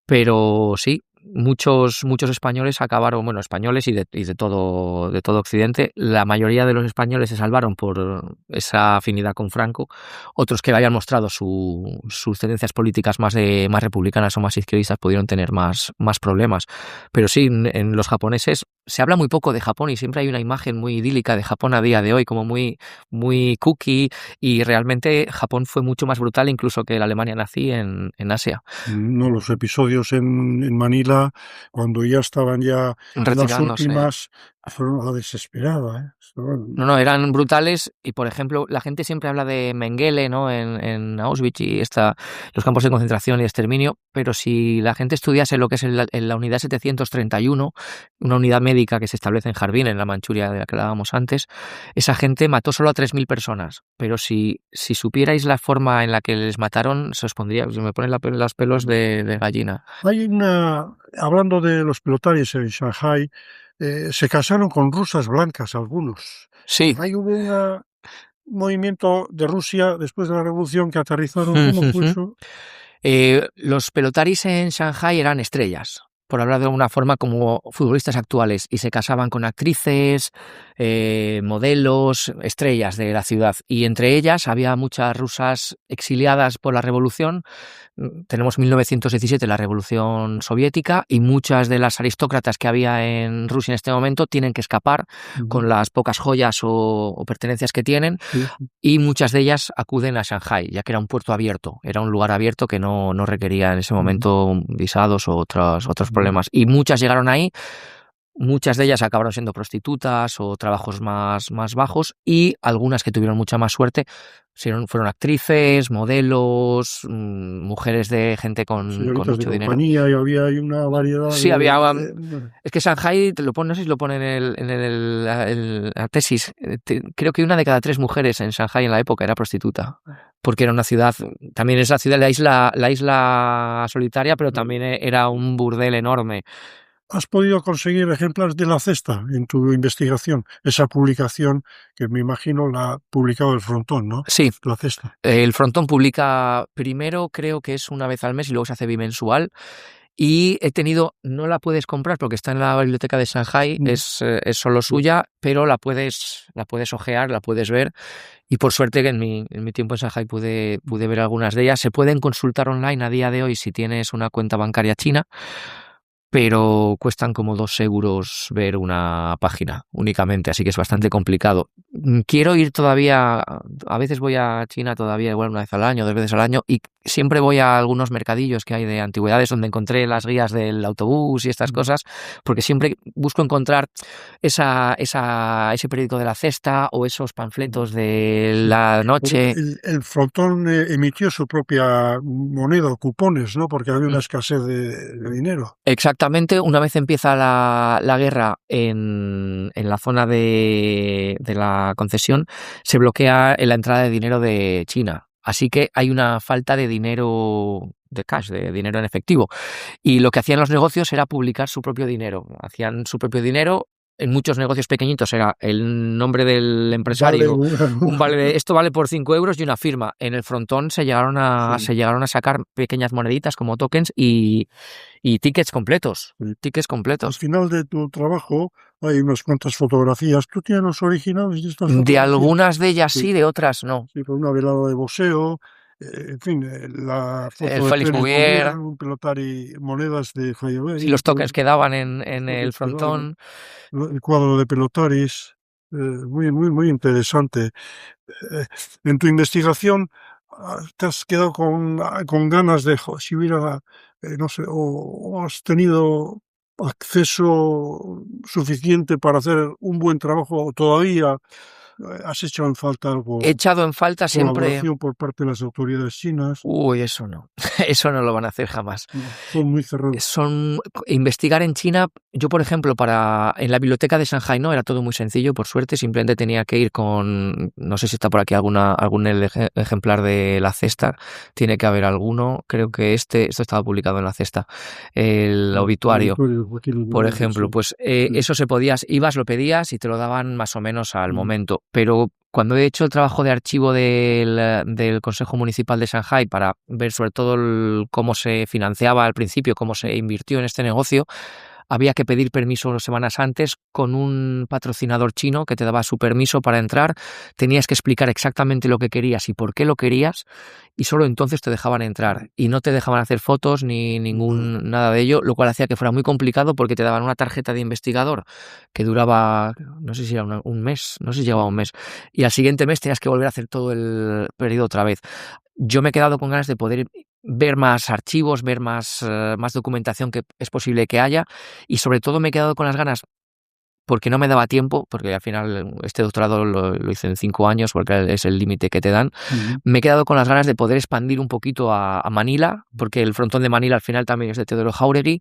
pero sí, muchos españoles acabaron, españoles y de todo Occidente. La mayoría de los españoles se salvaron por esa afinidad con Franco. Otros que habían mostrado sus tendencias políticas más republicanas o más izquierdistas pudieron tener más problemas. Pero sí, en los japoneses se habla muy poco de Japón y siempre hay una imagen muy idílica de Japón a día de hoy, como muy cookie, y realmente Japón fue mucho más brutal incluso que la Alemania nazi en Asia. No, los episodios en Manila, cuando ya estaban ya las últimas, fueron a la desesperada, ¿eh? No, eran brutales. Y por ejemplo, la gente siempre habla de Mengele, ¿no? En Auschwitz y los campos de concentración y exterminio, pero si la gente estudiase lo que es la unidad 731, una unidad médica que se establece en Harbin, en la Manchuria de la que hablábamos antes, esa gente mató solo a 3.000 personas. Pero si supierais la forma en la que les mataron, se os pondría, se me ponen los pelos de gallina. Hay hablando de los pelotaris en Shanghái, se casaron con rusas blancas algunos. Sí. Hay un movimiento de Rusia después de la revolución que aterrizaron. ¿Cómo fue eso? Los pelotaris en Shanghái eran estrellas, por hablar de alguna forma, como futbolistas actuales, y se casaban con actrices, modelos, estrellas de la ciudad. Y entre ellas había muchas rusas exiliadas por la revolución. Tenemos 1917, la revolución soviética, y muchas de las aristócratas que había en Rusia en este momento tienen que escapar con las pocas joyas o pertenencias que tienen, y muchas de ellas acuden a Shanghái, ya que era un puerto abierto, era un lugar abierto que no requería en ese momento visados o otros problemas. Y muchas llegaron ahí. Muchas de ellas acabaron siendo prostitutas o trabajos más bajos, y algunas que tuvieron mucha más suerte fueron actrices, modelos, mujeres de gente con mucho dinero. Y había una variedad. Sí, había. Es que Shanghái, no sé si lo pone en la tesis, creo que 1 de cada 3 mujeres en Shanghái en la época era prostituta. Porque era una ciudad, también es la ciudad, la isla solitaria, pero también era un burdel enorme. ¿Has podido conseguir ejemplares de La Cesta en tu investigación? Esa publicación que me imagino la ha publicado el Frontón, ¿no? Sí. La Cesta. El Frontón publica primero, creo que es una vez al mes, y luego se hace bimensual. Y no la puedes comprar porque está en la biblioteca de Shanghai, es solo suya, pero la puedes ojear, la puedes ver. Y por suerte que en mi tiempo en Shanghai pude ver algunas de ellas. Se pueden consultar online a día de hoy si tienes una cuenta bancaria china, pero cuestan como 2 euros ver una página únicamente, así que es bastante complicado. Quiero ir todavía, a veces voy a China todavía, igual una vez al año, 2 veces al año, y siempre voy a algunos mercadillos que hay de antigüedades donde encontré las guías del autobús y estas cosas, porque siempre busco encontrar ese periódico de la cesta o esos panfletos de la noche. El Frontón emitió su propia moneda, cupones, ¿no? Porque había una escasez de dinero. Exactamente, una vez empieza la guerra en la zona de la concesión, se bloquea la entrada de dinero de China. Así que hay una falta de dinero de cash, de dinero en efectivo. Y lo que hacían los negocios era publicar su propio dinero. Hacían su propio dinero. En muchos negocios pequeñitos era el nombre del empresario, esto vale por 5 euros y una firma. En el Frontón se llegaron a sacar pequeñas moneditas como tokens y tickets completos. Al final de tu trabajo hay unas cuantas fotografías. ¿Tú tienes los originales de estas fotografías? De algunas de ellas sí, de otras no. Sí, por una velada de boxeo, en fin, la foto El de Félix Bouvier, un pelotari, monedas de Jayabé. Sí, los tokens que daban en el Frontón. El cuadro de pelotaris, muy interesante. En tu investigación te has quedado con ganas de, si hubiera, no sé, o has tenido acceso suficiente para hacer un buen trabajo, o todavía has hecho en falta algo. He echado en falta siempre. Colaboración por parte de las autoridades chinas. Uy, eso no. Eso no lo van a hacer jamás. Son muy cerrados. Investigar en China, yo por ejemplo, en la biblioteca de Shanghai no, era todo muy sencillo, por suerte, simplemente tenía que ir no sé si está por aquí algún ejemplar de La Cesta, tiene que haber alguno, creo que esto estaba publicado en La Cesta, el obituario, por ejemplo, pues eso ibas, lo pedías y te lo daban más o menos al momento, pero cuando he hecho el trabajo de archivo del Consejo Municipal de Shanghai para ver sobre todo cómo se financiaba al principio, cómo se invirtió en este negocio, había que pedir permiso semanas antes con un patrocinador chino que te daba su permiso para entrar, tenías que explicar exactamente lo que querías y por qué lo querías y solo entonces te dejaban entrar y no te dejaban hacer fotos ni nada de ello, lo cual hacía que fuera muy complicado porque te daban una tarjeta de investigador que duraba, no sé si era un mes, no sé si llegaba un mes, y al siguiente mes tenías que volver a hacer todo el periodo otra vez. Yo me he quedado con ganas de poder ver más archivos, ver más documentación que es posible que haya y sobre todo me he quedado con las ganas porque no me daba tiempo, porque al final este doctorado lo hice en 5 años porque es el límite que te dan. Me he quedado con las ganas de poder expandir un poquito a Manila, porque el Frontón de Manila al final también es de Teodoro Jáuregui,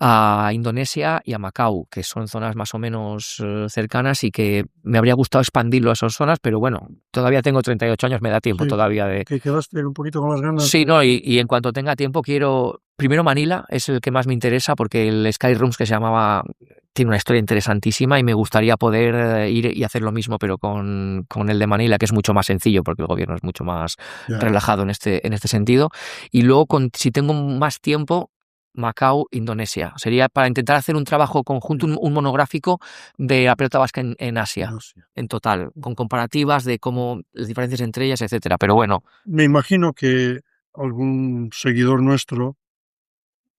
a Indonesia y a Macao, que son zonas más o menos cercanas y que me habría gustado expandirlo a esas zonas, pero bueno, todavía tengo 38 años, me da tiempo todavía de... Que quedaste un poquito con las ganas. Sí, no, y en cuanto tenga tiempo quiero... Primero Manila, es el que más me interesa porque el Sky Rooms que se llamaba tiene una historia interesantísima y me gustaría poder ir y hacer lo mismo, pero con el de Manila, que es mucho más sencillo porque el gobierno es mucho más relajado en este sentido. Y luego, si tengo más tiempo, Macao, Indonesia. Sería para intentar hacer un trabajo conjunto, un monográfico de la pelota vasca en Asia, en total, con comparativas de cómo las diferencias entre ellas, etcétera. Pero bueno. Me imagino que algún seguidor nuestro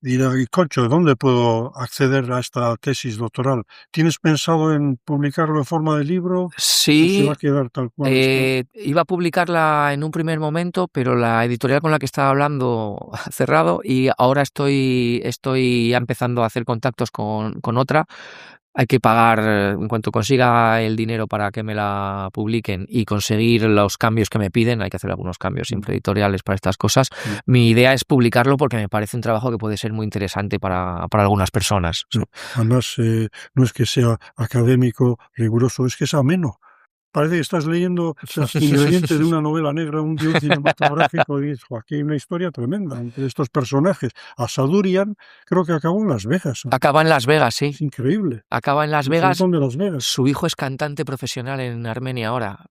dirá, y concho, ¿dónde puedo acceder a esta tesis doctoral? ¿Tienes pensado en publicarlo en forma de libro? Sí, ¿Se va a quedar tal cual iba a publicarla en un primer momento, pero la editorial con la que estaba hablando ha cerrado y ahora estoy ya empezando a hacer contactos con otra. Hay que pagar, en cuanto consiga el dinero para que me la publiquen y conseguir los cambios que me piden, hay que hacer algunos cambios siempre editoriales para estas cosas. Mi idea es publicarlo porque me parece un trabajo que puede ser muy interesante para algunas personas. Además, no es que sea académico, riguroso, es que es ameno. Parece que estás leyendo los ingredientes de una novela negra, un guion cinematográfico, y dices, aquí hay una historia tremenda entre estos personajes. Asadurian creo que acabó en Las Vegas. Acaba en Las Vegas, sí. Es increíble. Acaba en Las Vegas. De Las Vegas. Su hijo es cantante profesional en Armenia ahora.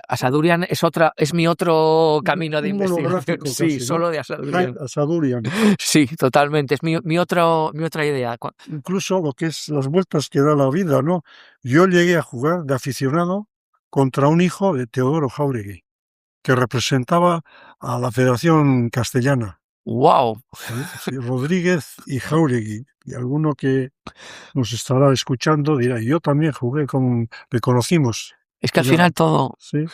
Asadurian es mi otro camino de investigación. Sí, casi, solo ¿no? de Asadurian. Asadurian. Sí, totalmente. Es mi otra idea. Incluso lo que es las vueltas que da la vida, ¿no? Yo llegué a jugar de aficionado contra un hijo de Teodoro Jáuregui, que representaba a la Federación Castellana. ¡Wow! Sí, Rodríguez y Jáuregui. Y alguno que nos estará escuchando dirá, yo también jugué le conocimos. Es que al final todo se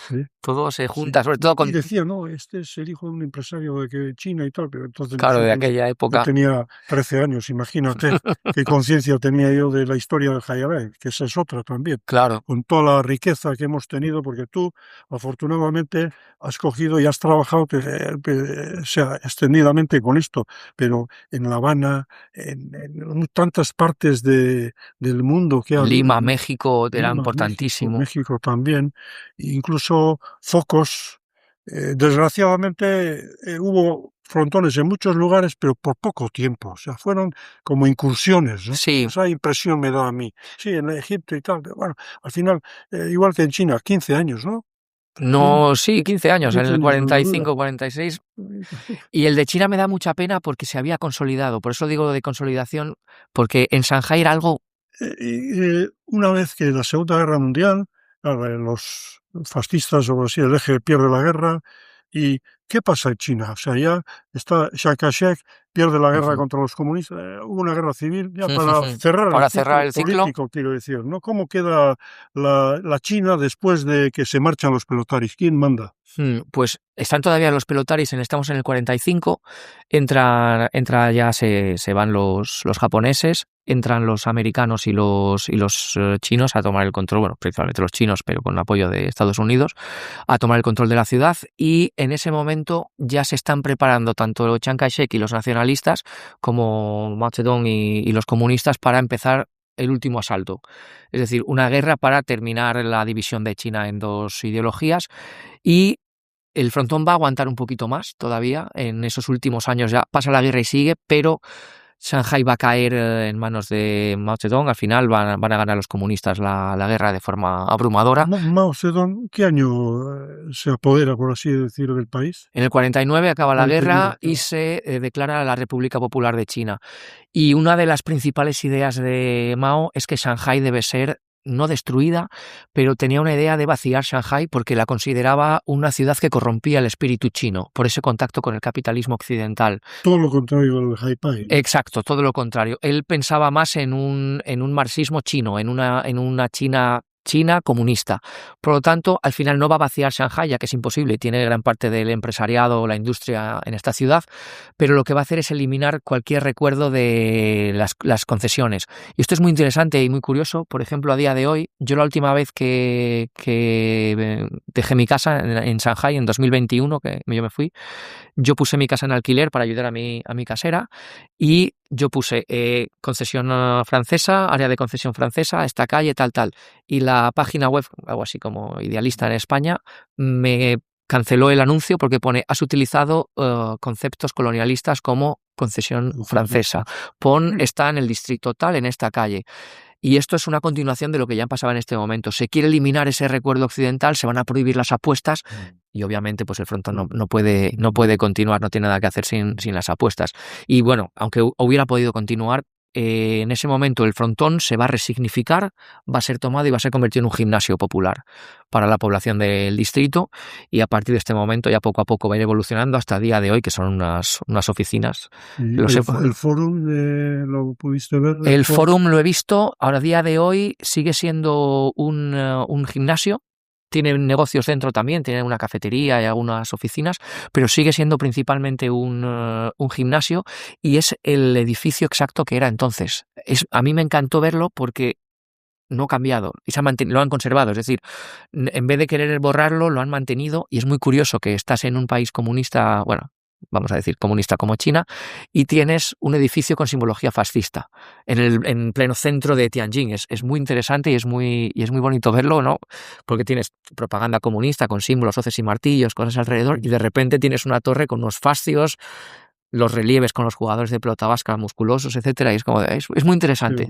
junta, sobre todo Y decía, no, este es el hijo de un empresario de China y tal, pero entonces claro, de aquella época. Yo tenía 13 años, imagínate qué conciencia tenía yo de la historia del Jayabé, que esa es otra también. Claro. Con toda la riqueza que hemos tenido, porque tú, afortunadamente, has cogido y has trabajado extendidamente con esto, pero en La Habana, en tantas partes del mundo que ha habido. Lima, México, era importantísimo. México también, incluso focos. Desgraciadamente hubo frontones en muchos lugares, pero por poco tiempo. O sea, fueron como incursiones, ¿no? Sí. Esa impresión me da a mí. Sí, en Egipto y tal, pero bueno, al final, igual que en China, 15 años, ¿no? No, sí, 15 años, en el 45, 46. Y el de China me da mucha pena porque se había consolidado. Por eso digo lo de consolidación, porque en Shanghái era algo... Una vez que la Segunda Guerra Mundial, los fascistas o así, el eje pierde la guerra. ¿Y qué pasa en China? O sea, ya está Chiang Kai-shek, pierde la guerra contra los comunistas, hubo una guerra civil, ya para cerrar el ciclo político, quiero decir, ¿no? ¿Cómo queda la China después de que se marchan los pelotaris? ¿Quién manda? Pues están todavía los pelotaris, estamos en el 45, entra ya se van los japoneses, entran los americanos y los chinos a tomar el control, bueno, principalmente los chinos, pero con apoyo de Estados Unidos, a tomar el control de la ciudad, y en ese momento ya se están preparando tanto Chiang Kai-shek y los nacionalistas como Mao Zedong y los comunistas para empezar el último asalto. Es decir, una guerra para terminar la división de China en dos ideologías, y el frontón va a aguantar un poquito más todavía. En esos últimos años ya pasa la guerra y sigue, pero Shanghái va a caer en manos de Mao Zedong. Al final van a ganar los comunistas la guerra de forma abrumadora. Mao Zedong, ¿qué año se apodera, por así decirlo, del país? En el 49 acaba la guerra y se declara la República Popular de China. Y una de las principales ideas de Mao es que Shanghái debe ser no destruida, pero tenía una idea de vaciar Shanghái porque la consideraba una ciudad que corrompía el espíritu chino, por ese contacto con el capitalismo occidental. Todo lo contrario del Haipai. Exacto, todo lo contrario. Él pensaba más en un marxismo chino, en una China comunista. Por lo tanto, al final no va a vaciar Shanghái, ya que es imposible, tiene gran parte del empresariado o la industria en esta ciudad, pero lo que va a hacer es eliminar cualquier recuerdo de las concesiones. Y esto es muy interesante y muy curioso. Por ejemplo, a día de hoy, yo la última vez que dejé mi casa en Shanghái, en 2021, que yo me fui, yo puse mi casa en alquiler para ayudar a mi casera, y yo puse concesión francesa, área de concesión francesa, esta calle, tal. Y la página web, algo así como Idealista en España, me canceló el anuncio porque pone: has utilizado conceptos colonialistas como concesión francesa. Está en el distrito tal, en esta calle. Y esto es una continuación de lo que ya pasaba en este momento. Se quiere eliminar ese recuerdo occidental, se van a prohibir las apuestas y obviamente pues el frontón no puede continuar, no tiene nada que hacer sin las apuestas. Y bueno, aunque hubiera podido continuar, en ese momento el frontón se va a resignificar, va a ser tomado y va a ser convertido en un gimnasio popular para la población del distrito, y a partir de este momento ya poco a poco va a ir evolucionando hasta el día de hoy, que son unas oficinas. ¿El Fórum lo pudiste ver? El Fórum lo he visto. Ahora, a día de hoy, sigue siendo un gimnasio. Tienen negocios dentro también, tienen una cafetería y algunas oficinas, pero sigue siendo principalmente un gimnasio, y es el edificio exacto que era entonces. A mí me encantó verlo porque no ha cambiado y lo han conservado. Es decir, en vez de querer borrarlo, lo han mantenido, y es muy curioso que estás en un país comunista, bueno, vamos a decir comunista como China, y tienes un edificio con simbología fascista en pleno centro de Tianjin. Es muy interesante y es muy bonito verlo, ¿no? Porque tienes propaganda comunista con símbolos, hoces y martillos, cosas alrededor, y de repente tienes una torre con unos fascios los relieves con los jugadores de pelota vasca musculosos, etcétera, y es como, es muy interesante.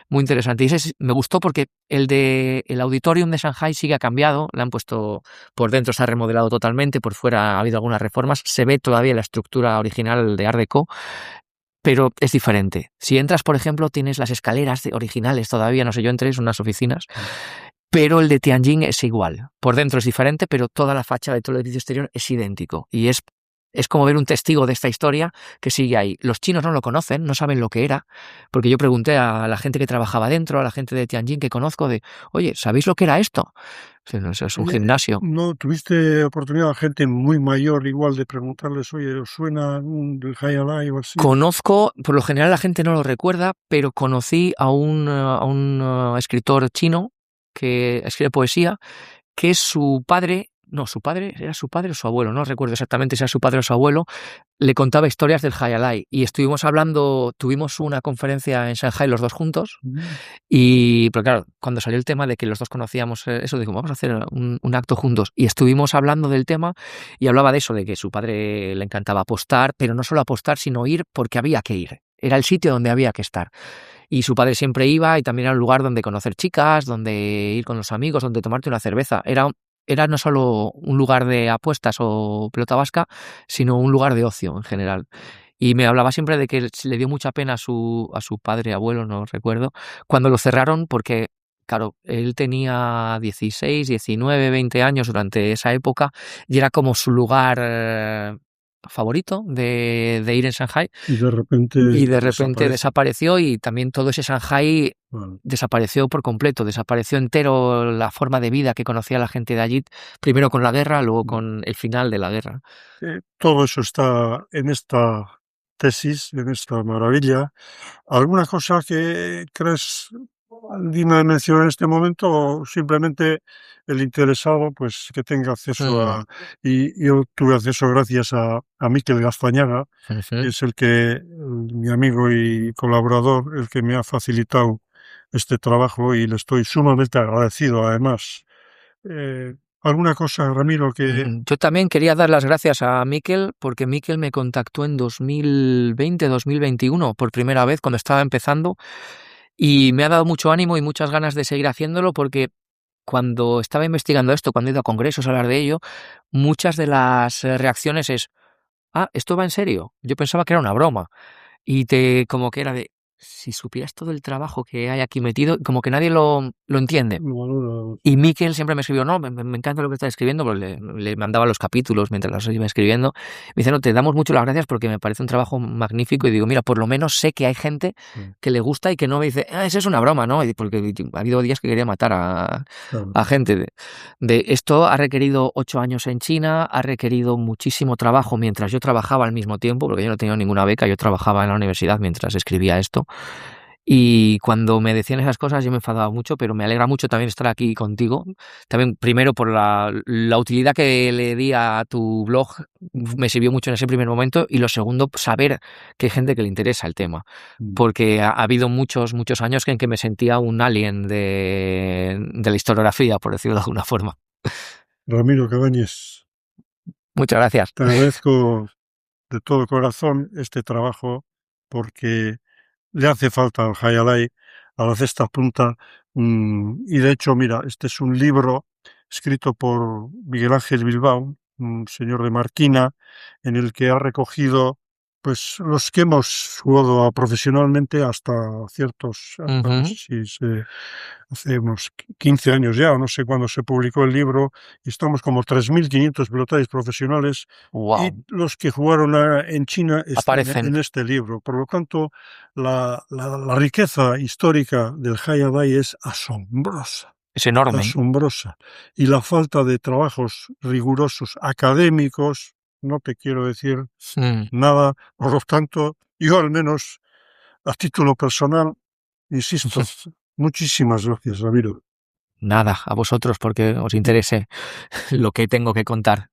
Muy interesante. Y ese me gustó porque el auditorium de Shanghai sí que ha cambiado, le han puesto por dentro, se ha remodelado totalmente, por fuera ha habido algunas reformas, se ve todavía la estructura original de Art Deco, pero es diferente. Si entras, por ejemplo, tienes las escaleras originales todavía, no sé, yo entré, son unas oficinas, pero el de Tianjin es igual. Por dentro es diferente, pero toda la fachada de todo el edificio exterior es idéntico. Y es como ver un testigo de esta historia que sigue ahí. Los chinos no lo conocen, no saben lo que era, porque yo pregunté a la gente que trabajaba dentro, a la gente de Tianjin que conozco, oye, ¿sabéis lo que era esto? Eso es un gimnasio. ¿No tuviste oportunidad a gente muy mayor igual de preguntarles, oye, ¿os suena el Jai Alai o así? Conozco, por lo general la gente no lo recuerda, pero conocí a un escritor chino que escribe poesía, que su padre, era su padre o su abuelo, no recuerdo exactamente si era su padre o su abuelo, le contaba historias del Jai Alai y estuvimos hablando, tuvimos una conferencia en Shanghai los dos juntos pero claro, cuando salió el tema de que los dos conocíamos eso, digo, vamos a hacer un acto juntos y estuvimos hablando del tema y hablaba de eso, de que su padre le encantaba apostar, pero no solo apostar, sino ir porque había que ir, era el sitio donde había que estar. Y su padre siempre iba y también era un lugar donde conocer chicas, donde ir con los amigos, donde tomarte una cerveza. Era no solo un lugar de apuestas o pelota vasca, sino un lugar de ocio en general. Y me hablaba siempre de que le dio mucha pena a su padre, abuelo, no recuerdo, cuando lo cerraron porque, claro, él tenía 16, 19, 20 años durante esa época y era como su lugar favorito de ir en Shanghai. Y de repente desapareció y también todo ese Shanghai desapareció por completo, desapareció entero la forma de vida que conocía la gente de allí, primero con la guerra, luego con el final de la guerra. Todo eso está en esta tesis, en esta maravilla. ¿Alguna cosa que crees digna de mencionar en este momento o simplemente el interesado pues que tenga acceso y yo tuve acceso gracias a Miquel Gaztañaga, que es mi amigo y colaborador, el que me ha facilitado este trabajo y le estoy sumamente agradecido además. ¿Alguna cosa, Ramiro, que...? Yo también quería dar las gracias a Miquel porque Miquel me contactó en 2020-2021 por primera vez cuando estaba empezando y me ha dado mucho ánimo y muchas ganas de seguir haciéndolo porque cuando estaba investigando esto, cuando he ido a congresos a hablar de ello, muchas de las reacciones es ¿esto va en serio? Yo pensaba que era una broma y como que era de si supieras todo el trabajo que hay aquí metido, como que nadie lo entiende. Y Miquel siempre me escribió, no, me encanta lo que estás escribiendo, porque le mandaba los capítulos mientras los iba escribiendo. Me dice, no, te damos mucho las gracias porque me parece un trabajo magnífico. Y digo, mira, por lo menos sé que hay gente que le gusta y que no me dice, eso es una broma, ¿no? Porque ha habido días que quería matar a gente. Esto ha requerido 8 años en China, ha requerido muchísimo trabajo mientras yo trabajaba al mismo tiempo, porque yo no tenía ninguna beca, yo trabajaba en la universidad mientras escribía esto. Y cuando me decían esas cosas yo me enfadaba mucho, pero me alegra mucho también estar aquí contigo. También primero por la utilidad que le di a tu blog, me sirvió mucho en ese primer momento, y lo segundo, saber que hay gente que le interesa el tema, porque ha habido muchos años en que me sentía un alien de la historiografía, por decirlo de alguna forma. Ramiro Cabañes. Muchas gracias. Te agradezco de todo corazón este trabajo porque le hace falta al Jai Alai, a la cesta punta, y de hecho, mira, este es un libro escrito por Miguel Ángel Bilbao, un señor de Marquina, en el que ha recogido pues los que hemos jugado profesionalmente hasta ciertos, hace unos 15 años ya, o no sé cuándo se publicó el libro, y estamos como 3.500 pelotaris profesionales, y los que jugaron en China están en este libro. Por lo tanto, la riqueza histórica del Jai Alai es asombrosa. Es enorme. Asombrosa. Y la falta de trabajos rigurosos académicos, no te quiero decir nada. Por lo tanto, yo al menos, a título personal, insisto, muchísimas gracias, Ramiro. Nada, a vosotros porque os interese lo que tengo que contar.